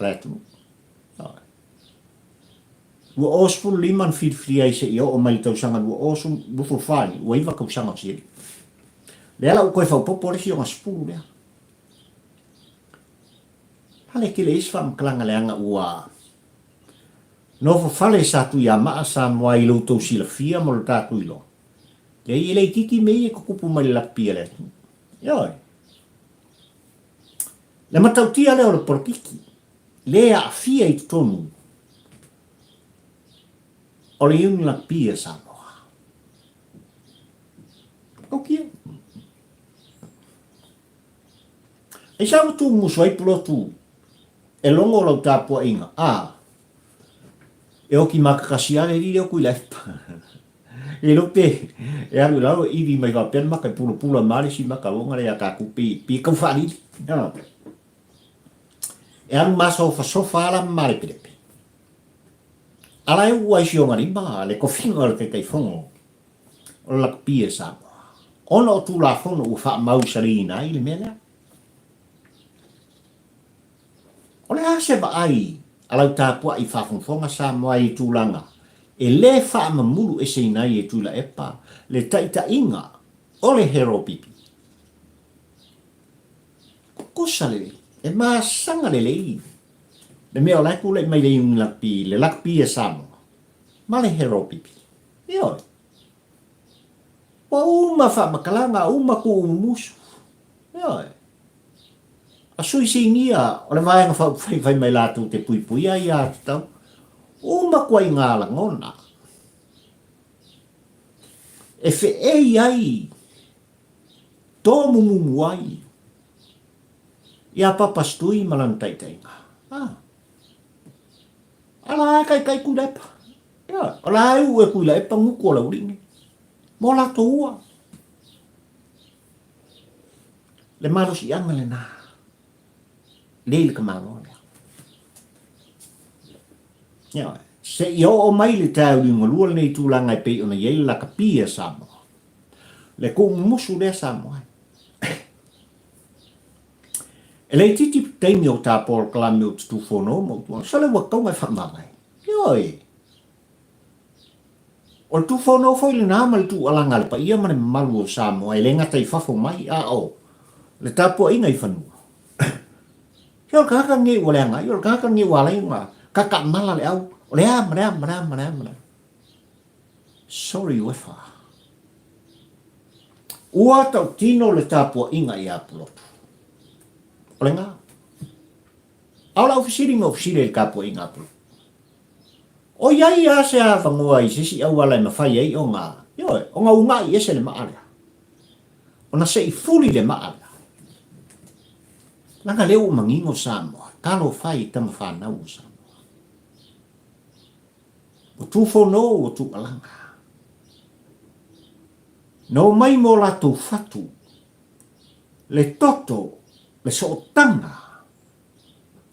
Retu. Ua osful liman whiwhiri ai se i o mai tausanga ua osum bufo whani. Ua iwa kausanga o siri. Le ala ukoe whaupopo le hionga spulu lea. Hale ke le iswa mkalanga le anga ua. Nofo whale satu i a maa sa moa i loutou sila fia mo le tātu ilo. Le i le tiki mei e kukupu mai le lakpia le. Ioi. Le matautia leo le politiki. Le a fia i tonu. O le iuni lakpia Samoa. Kaukia. E sa tu muswai pulotu. E longo lau tāpua inga. E oki makakasiale li leo kui laipa. E lope. E aru lau iwi mai wapen maka pula marisi maka longa le a kakupi. Pi kau whanili. E aru maso sofa ala mare perepe. Ala e ua isi o ngariba, le kofinga o le te teifongo. O la kapia Samoa. Ona o tu la fono u wha mau sarina i le mea. O le ase ba ai, alau tāpua i whafonfonga Samoa i tūlanga. E le wha mamuru e seinai e tūla epa, le taita inga, o le hero pipi. Kukosa le. E maa sanga le lei. Le mea o laiku le mai le yung le lakpi e Samoa. Ma le hero pipi. Ioi. Wa uma wha makalanga, uma ku umusu. Ioi. A sui singia, o le vai nga fai mai latu te pui pui ai a te tau. O ma kwai ngā la ngona. E fe ei ai, tō mumu ai. Ia papastui malan taitai ngā. Ala kai kulepa. Ia, ala ai ue kulepa nguko la uringi. Mo la tō ua. Le maros i anga le nā. Leile ka malone. Ia, se i o mai le tau li ngalua nei tūlanga i pei ona iei la ka pia Samoa. Le ko musu le Samoa. E lei titi teimi o tā Paul Kalami o tu whono mo tuan. Sa le wakau mai whamamai. Ioi. O tu whono foi le nāma le tu alanga le pa ia mane malu o Samoa. E le ngata i whafo mai a o. Le tāpua inga i whanua. Iol kaka ngi wale anga. Iol kaka ngi wale anga. Kaka mala le au. O le mana. Sorry wefa. Ua tau tino le tāpua inga i apulotu. O le ngā. Au la ofisiri me ofisiri le kāpua inga apulotu. O iai a se a whangoa i sisi au ala i mawhai ei o ngā. Ioi, o ngā unga i ese le maarea. O na se i fuli le maarea. Langa leo mangingo Samoa, kalo fai tama whanau o Samoa. O tu whono o tu alanga. No mai mo la tu fatu, le toto, le sootanga,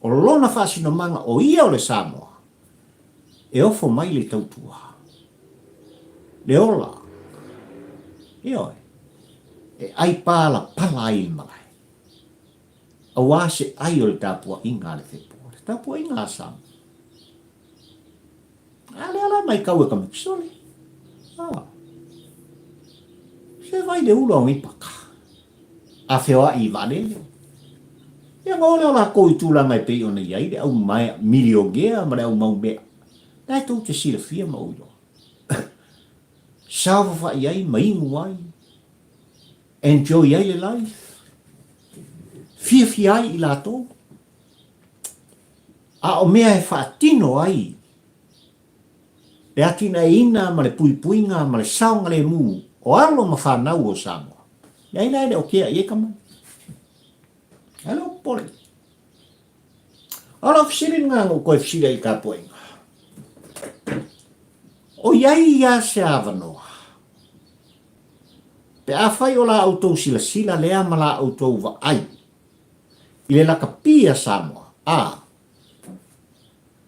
o lona whasino manga o ia o le Samoa, e ofo mai le tautua. Le ola, ioi, e ai pala pala ai malai. Awa se ai o le tāpua inga le whepua. Le tāpua inga asam. Ala mai kau e ka mikisole. Se vai le ulo ngi paka. A whioa i vanele. Ia ngole o la koi tūlanga i pei o na iai le au mai milio gea ma le au mau mea. Nai tau te sira fia ma ulo. Sawa wha iai ma ingu ai. Enjoy iai le life. Fia ai i lato. A o mea e whaatino ai. Le atina e ina ma le puipuinga ma le saunga le mu. O alo ma whanau o Samoa. Nei le o kia i e kamai. Hello, pole. Alo fisirin ngā ngō koe fisira i ka poinga. O iai ia se awanoa. Pe a whai o la autou sila lea ma la autou wa ai. I le laka pia Samoa.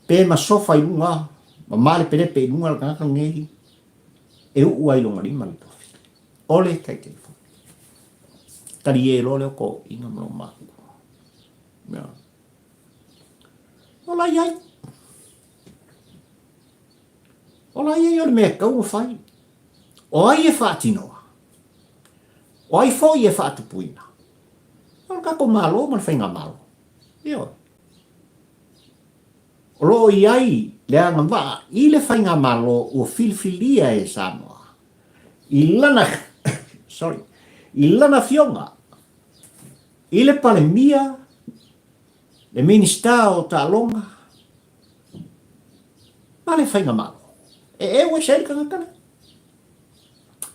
Pe ma sofa i lunga. Ma male perepe i lunga laka ngaka ngehi. E ua i lunga lima li tofi. Ole kai te ifu. Tari e lo leo ko inga mlo maku. Ola iai. Ola iai o le mea kau o whai. O ai e whaatinoa. O ai fo i e whaatupuina. Ola kako malo, man whainga malo. Io. O lo iai, le anga waa, i le whainga malo o filfilia e Samoa. I lana, i lana fionga. I le palemia, le minista o ta longa. Ma le whainga malo. E ue seri kangakana.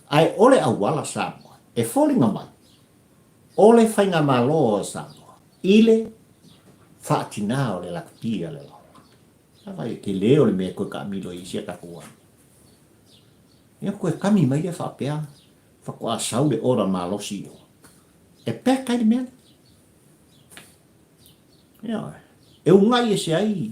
Ai ole awala Samoa, e fōlinga mai. Ole whainga malo o Samoa. Ile whaatina o le lakapia le lau. Awai ke leo le mea koe ka amilo i sia kakua. Ia koe kami mai e whaapea. Whakua sau le ora malosi o. E pēr kai le mea. Ia. E ungai e se ai.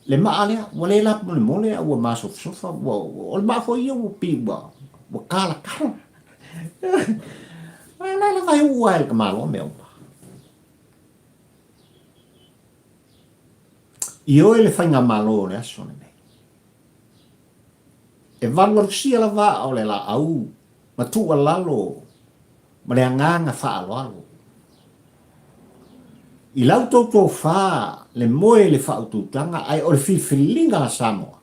Le maalea. Wale la mole a ua masof sofa. O le mafo ia ua piwa. Ua kala. Wala la vai ua el ka malo mea ua. I oe le whainga malo le aso ne mei. E vangarusia la va o le la au. Ma tua lalo. Ma le anganga wha alo alo. I lau tōtou wha le moe le wha ututanga ai o le whiwhilinga la Samoa.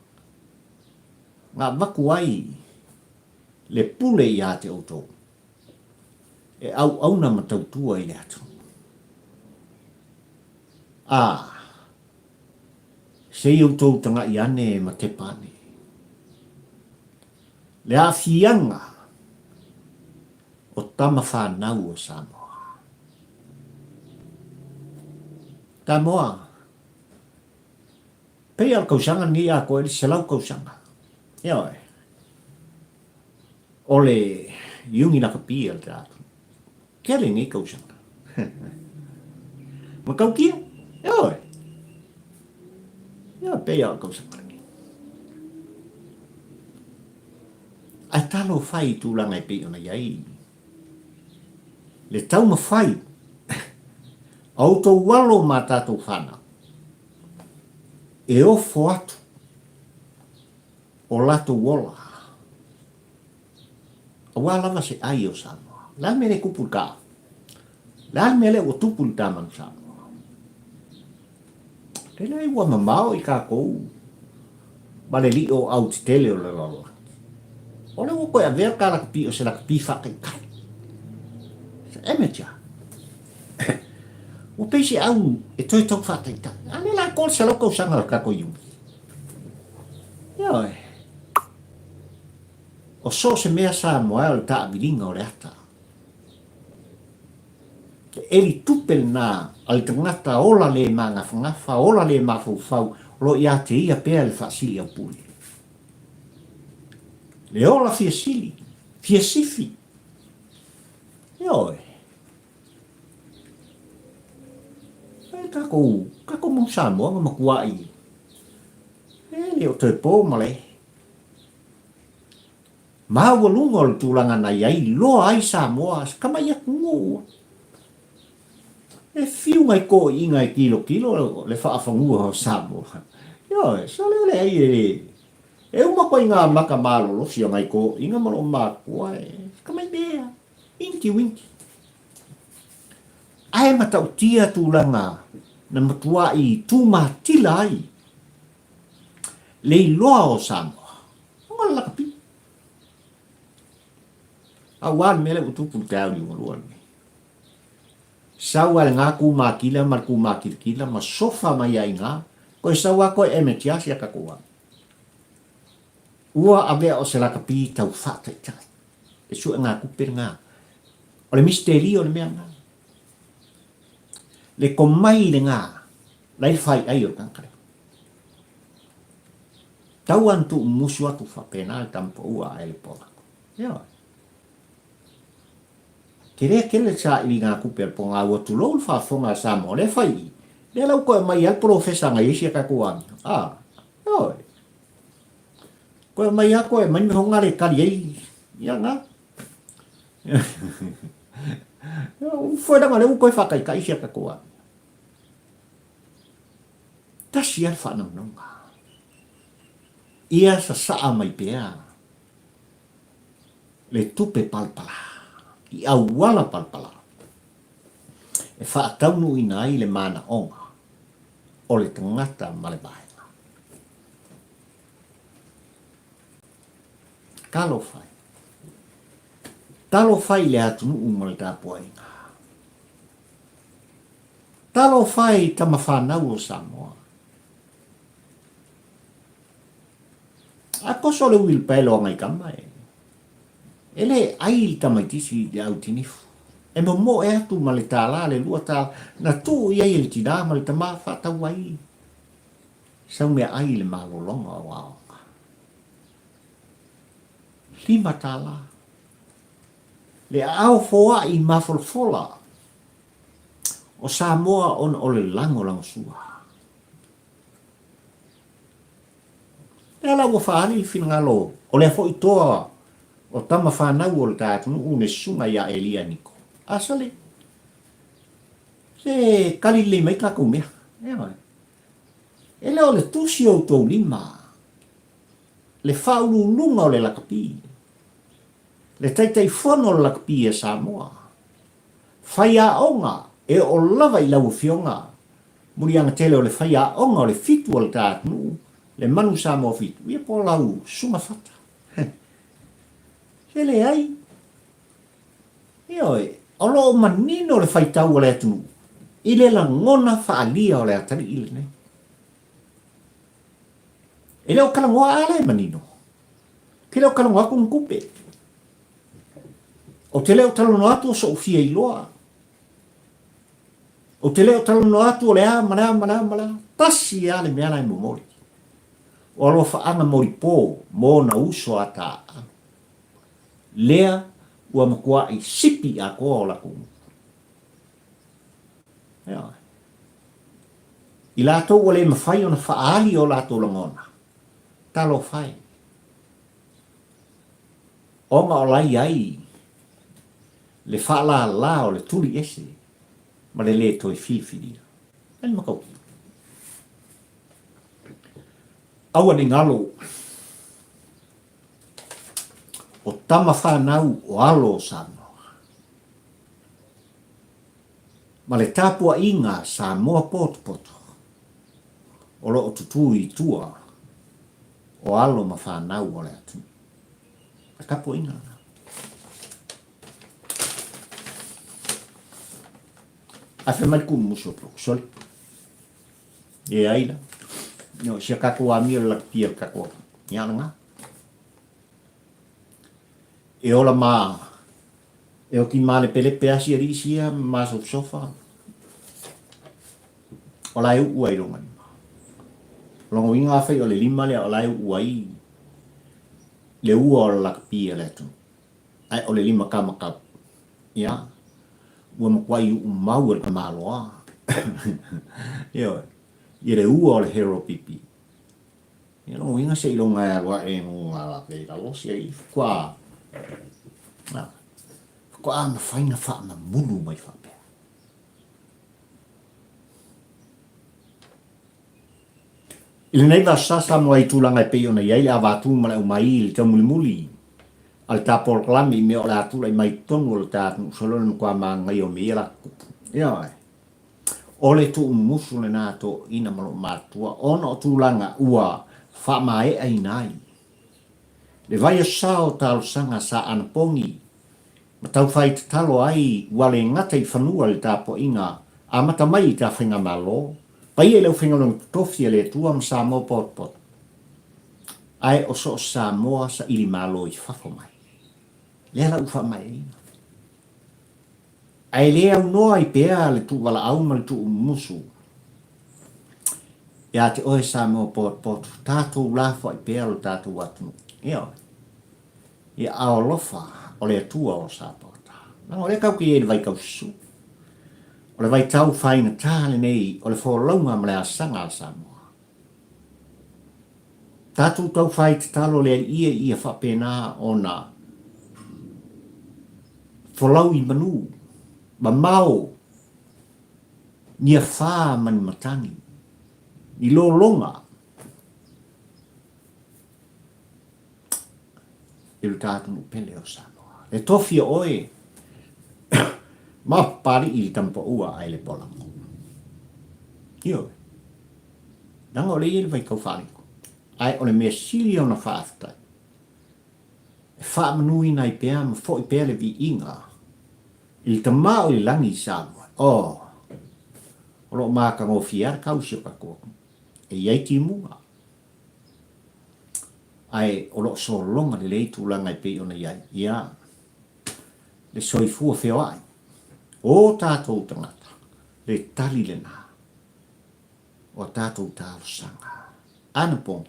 Ngā waku ai le pule i a te autou. e au na matautua i le atu. Se iau tau tanga i ane ma te pane. Le a fianga o tama whanau o Samoa. Samoa, pei al kausanga ni a koe li selau kausanga. Ioi. Ole yungi naka pia al te atu. Kere ngi kausanga. Ma kau kia? Ioi. Ioi, pei al kausanga ni. Ai talo fai tūlanga e pei ona iai. Le tau ma fai. Au tau walo ma tātou whana. E ofo atu. O lato wola. A walawa se ai o Samoa. Lai mele kupul ka. Lai mele o tupul taman Samoa. Tēnei ua mamao i kā kou. Male li o au te tele o le lola. Ole o koe a vea ka laka pi o se laka pi whakai kai. Se emetia. O peisi au e toi tau whakai kai. Ane la kol se loko usanga o kako yungi. Ioi. O so se mea Samoa o le taa viringa o le ata. Eli tupel na al tangata ola le manga whangafa, ola le mafau lo ia te ia pēr le whaasili au puli. Le ola fia sili, fia sifi. Ioi. Kako mong Samoa ma makuai. Le o toi pō male. Maua lunga o le tūlanga na iai, loa ai Samoa, kamai aku ngō. E fiu ngai ko i ngai kilo le whaafangua o Samoa. Ioi, so le ai e umako i ngā maka mālolo si o ngai ko, i ngā malo mākua kamai bea, inki winki. Ai matau tia tūlanga na matua i tūmātila ai. Lei loa o Samoa. Onga lakapi. Awan mele utupu tau ni ngoluan. Sawa le ngā kūmākila, mar kūmākila, ma sofa mai ai ngā, koe sawa koe emetiasi a kakua. Ua abea o se lakapi tau whātai tai. E sua ngā kupere ngā. O le misteri o le mea ngā. Le komai le ngā, lai whai ai o kankare. Tau antu musu atu whapena le tampo ua ai le polako. Ioi. Kere kele sa ili ngā kupere po ngā ua tulou le whaafonga Samoa le whai. Le lau koe mai al profesa ngai isi a kakuani. Ioi. Koe mai a koe mani honga le kari ei. Ia ngā. Fuera ngā leu koe whakai ka isi a kakuani. Tasi al whanau nunga. Ia sa saa mai pea. Le tupe palpala. I au wala palpala. E whaataunu i nai le mana onga. O le tangata ma le bahenga. Kalo whai. Talo whai le atunu umale tāpua inga. Talo whai tama whanau o Samoa. Ako so le wilpelo ngai kamai. Ele ai tamaitisi le au tinifu. E mo e atu ma le tāla le lua tā na tū i ai le tina ma le tamā whatau ai. Sau mea ai le mālolonga o aonga. Lima tāla. Le au foa i mawholfola. O Samoa on o le lango sua. E ala ua whaani whinangalo. O le fo i toa o tama whanau o le tātunu une sunga ia Elia Niko. Asale. Se kari le mai kako mea. E leo le tusi o tau lima. Le whaulu lunga o le lakapi. Le taitai whono o le lakapi e Samoa. Whaia onga e o lava i lau fionga. Muri anga tele o le whaia onga o le fitu o le tātunu. Le manu Samoa fitu. Ia po lau sunga fata. Se le ai. Ioi. O lo manino le faitau o le atunu. I le la ngona whaalia o le atari i le nei. E leo kalangoa ale manino. Ke leo kalangoa kung kupe. O te leo talono atu o so ufia i loa. O te leo talono atu o le a mana. Tasi ale meana i momori. O alo whaanga mori pō mō na uso ata. Lea ua makua i sipi a koa o laku. I lato o le mawhai o na whaali o lato langona. Talo whai. Onga o lai ai. Le whaala la o le tuli ese. Ma le toi whiwhiri. Ai makau. Aua ni ngalo. O tama whanau o alo Samoa. Ma le tāpua inga Samoa poto. O lo o tutu i tua. O alo ma whanau o le atu. A kapua inga. A whi mai kumu muso pro. Soli. E aina. No, sia kakua mia la pia kakua. Iana ngā. E ola mā. E o ki mā le pele peasi ari sia mā sofa. O lai ua i ronga. Longo inga whai o le lima le o lai ua i. Le ua o la pia le tu. Ai o le lima kamakau. Ia. Ua makwai u mau e ka māloa. Ia. Ia le ua o le hero pipi. Ia longo inga se ilonga e alwa e ngā la peira losi ai. Kua. Kua ama whaina wha na munu mai wha. Ile nei va sasa mo ai tulanga pe ona ia ia va tu mala o mai le tamuli muli al tapol klami me o la tu lai mai tonu o ta solo no kwa ma ngai o me la ia ole tu musu le na to ina malo matua ona tulanga ua fa mai ai nai le vai sa o tal sanga sa an pongi ma tau fai talo ai wale ngata i fanua le tapo inga amata mai ta finga malo pai e leo whinga nung tofi e le tuam Samoa pot. Ai o so Samoa sa ili malo i whafo mai. Lea la ufa mai eina. Ai lea unoa i pea le tu wala auma le tu musu. Ia te oe Samoa pot. Tātou lafo i pea lo tātou watu. Ia. Ia ao lofa o le tua o Sapota. Nang o le kau ki e le vai kau su. O le vai tau whaina tāle nei o le wholaunga ma le asanga a Samoa. Tātou tau whai te talo le ia whapena o na wholau i manu, ma mau, nia wha mani matangi, i lo longa. I lu tātou nu pele o Samoa. Le tofi oe, ma pari i tampa ua ai le pola. Io. Nanga o le ili vai kau whaniko. Ai o le mea sili o na whaaftai. E wha manui nai pēa ma fo i pēa le vi inga. I ta maa o le langi i Samoa. O lo maa ka ngofi ar kausi o kako. E iai ti munga. Ai o lo so longa le leitu langa i pēa o na iai. Ia. Le soifua feo ai. O tātou tangata, le tali le nā, o tātou tālo sanga. Ana pōng,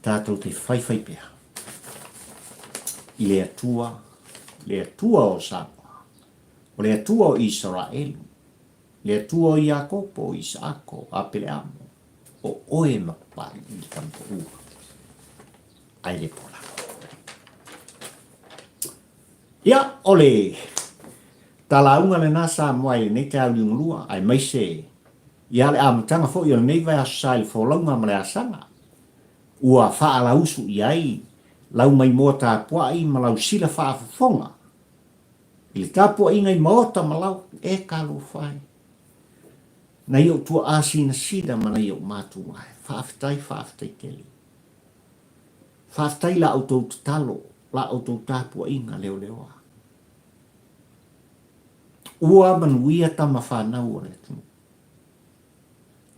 tātou te whaiwhai pēr. I le atua o Samoa, o le atua o Israel, le atua o Iakopo, o Isaako, apele amo, o oe mapari i tampo ua. Ai le pola. Ia, ole, talaunga le nasa moai nei te au lua ai mai se ia le amatanga fo i nei vai asai fo launga ma le asanga ua faa lausu i ai lau mai mota pua i ma lau sila faa fonga i le tapua i ngai maota ma lau e kalu fai na iau tua asi na sida ma na iau matu mai faafitai keli faafitai la auto talo la auto tapua i nga leo leoa ua manuia tama whanau o le tu.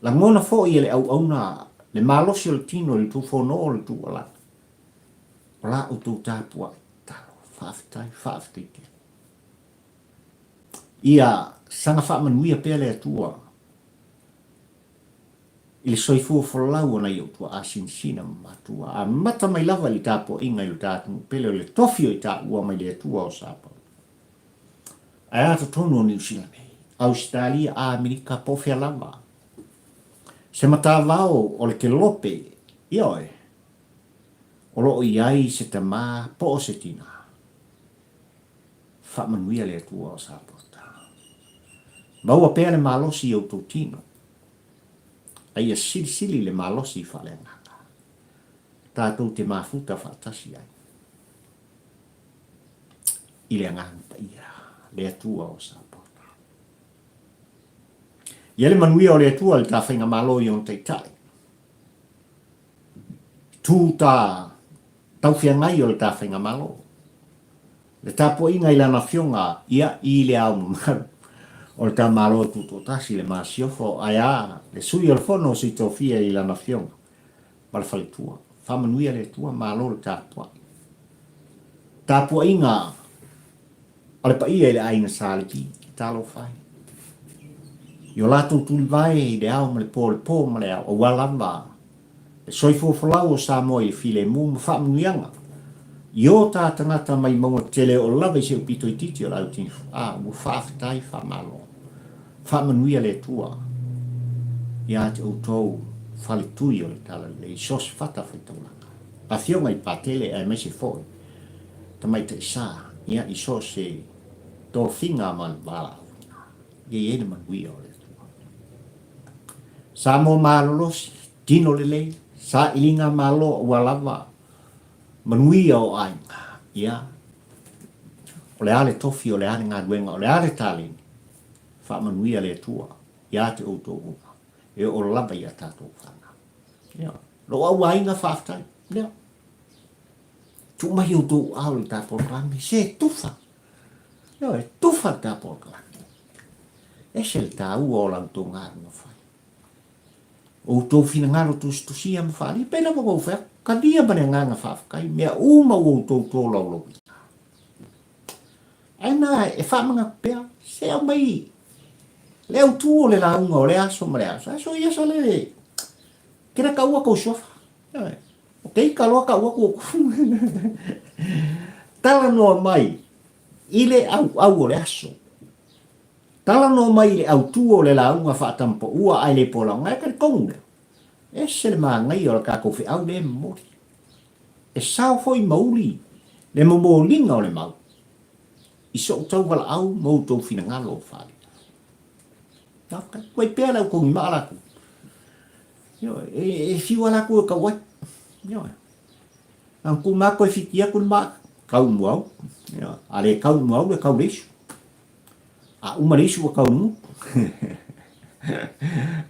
La ngona fo i le au na le malosi o le tino le tu fono o le tu ala. Ola o tu tāpua talo, whaafitai ke. Ia sanga wha manuia pia le atua. I le soifua whalau ona i o tua asin sina matua. A mata mai lava li tāpua inga i lo tātu. Pele o le tofio i tā ua mai le atua o sāpau. Ai ato tonu o New Zealand. Australia, Amerika, pofia lava. Se mata vao o le ke lope, ioi. O lo i ai se te mā po o se tina. Wha manuia le atua o sāpota. Maua pēr le malosi i o tō tino. Ai a sili le malosi i whale ngaka. Tātou te mafuta whaatasi ai. I le nganta ia. Le atua o sāpota. Ia le manuia o le atua le tā whainga malo i on teitai. Tū tā tau whiangai o le tā whainga malo. Le tāpo inga i lana whionga ia i le au mamaru. O le tā malo tu tō tasi le māsiofo ai a le sui o le whono si tō whia i lana whionga. Ma le whale tua. Whamanuia le tua malo le tāpua. Tāpua inga o le pa ia i le aina sālipi. Tālo whai. Yo lātou tuli vai i le au ma le pō ma le au. O walamba. E soifo whalau o sā moi le file mū ma whamanuianga. Yo tā tangata mai maunga tele o lawa i se upito i titi o lau tini. Ua whaafitai whamalo. Whamanuia le tua. Ia te outou whale tui o le tala le i sos whata whaitaulanga. A whionga i pātele ai mese fōi. Tamai te sā. Ia i sos se tō whinga man wala. Ia ene manuia o le tua. Sā mō mālolosi. Tino le lei. Sā ilinga malo ua lava. Manuia o ainga. Ia. O le ale tofi o le ale ngā duenga. O le ale tālini. Wha manuia le tua. Ia te outou uma. E o lava ia tātou whana. Ia. Lo au ainga whaftai. Ia. Tu mahi o tō au le tātou klami. Se tufa. Ia. E tufa le tātou klami. E se le tāu o lau tō ngāru na whai. O tō whina ngaro tusi am whali. Pena mo whai. Ka dia bane nganga whafkai. Mea uma o tō lau lau. Aina e whamanga pēr. Se au mai. Le au tū o le launga o le aso ma le aso. Aso ia sa le. Kira ka ua kou sofa. O kei ka loa ka ua kou. Tala noa mai. I le au o le aso. Tala noa mai le au tū o le launga whaatampo ua ai le pola. Ngai ka le konga. E se le maa ngai o le kako whi au le mori. E sao foi mauli. Le mo linga o le mau. I so tau wala au mau tau whina ngalo o whali. Koe pēr lau kongi maa laku. E whiwa laku o ka wai. Ang ku maa koe whitia kun maa kau muau. Ale kau muau le kau lesu. A uma lesu o kau mu.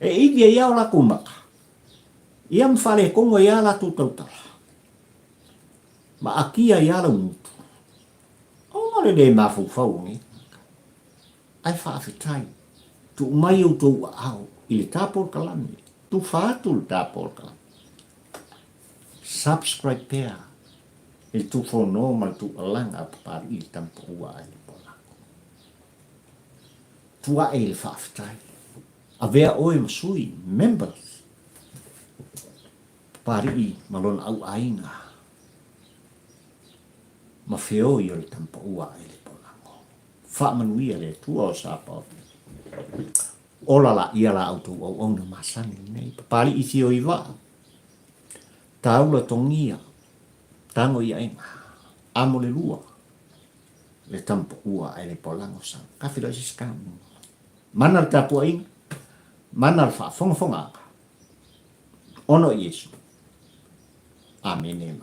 E idia iau laku maka. Ia mwhale kongo ia la tu tautala. Ma akia ia la umutu. O mare de mafu fau ni. Ai whaafitai. Tu mai o tō au. I le tāpol kalami. Tu whātu le tāpol kalami. Subscribe pēr. E tu whono ma tu alanga papari i le tampo ua ai le polako. Tu a e le whaafitai. A vea oe masui. Members. Pari malon au aina. Ma feo i o le tampa ua e le polako. Wha manuia le tua o sāpau. Ola la ia la auto au ona masani nei. Pari i thio i wā. Taula tongia. Tango i ainga. Amo le lua. Le tampa ua e le polango sa. Kawhira si skamu. Mana le tapua inga. Mana le wha fonga fonga. Ono Yesu. Amen. Amen.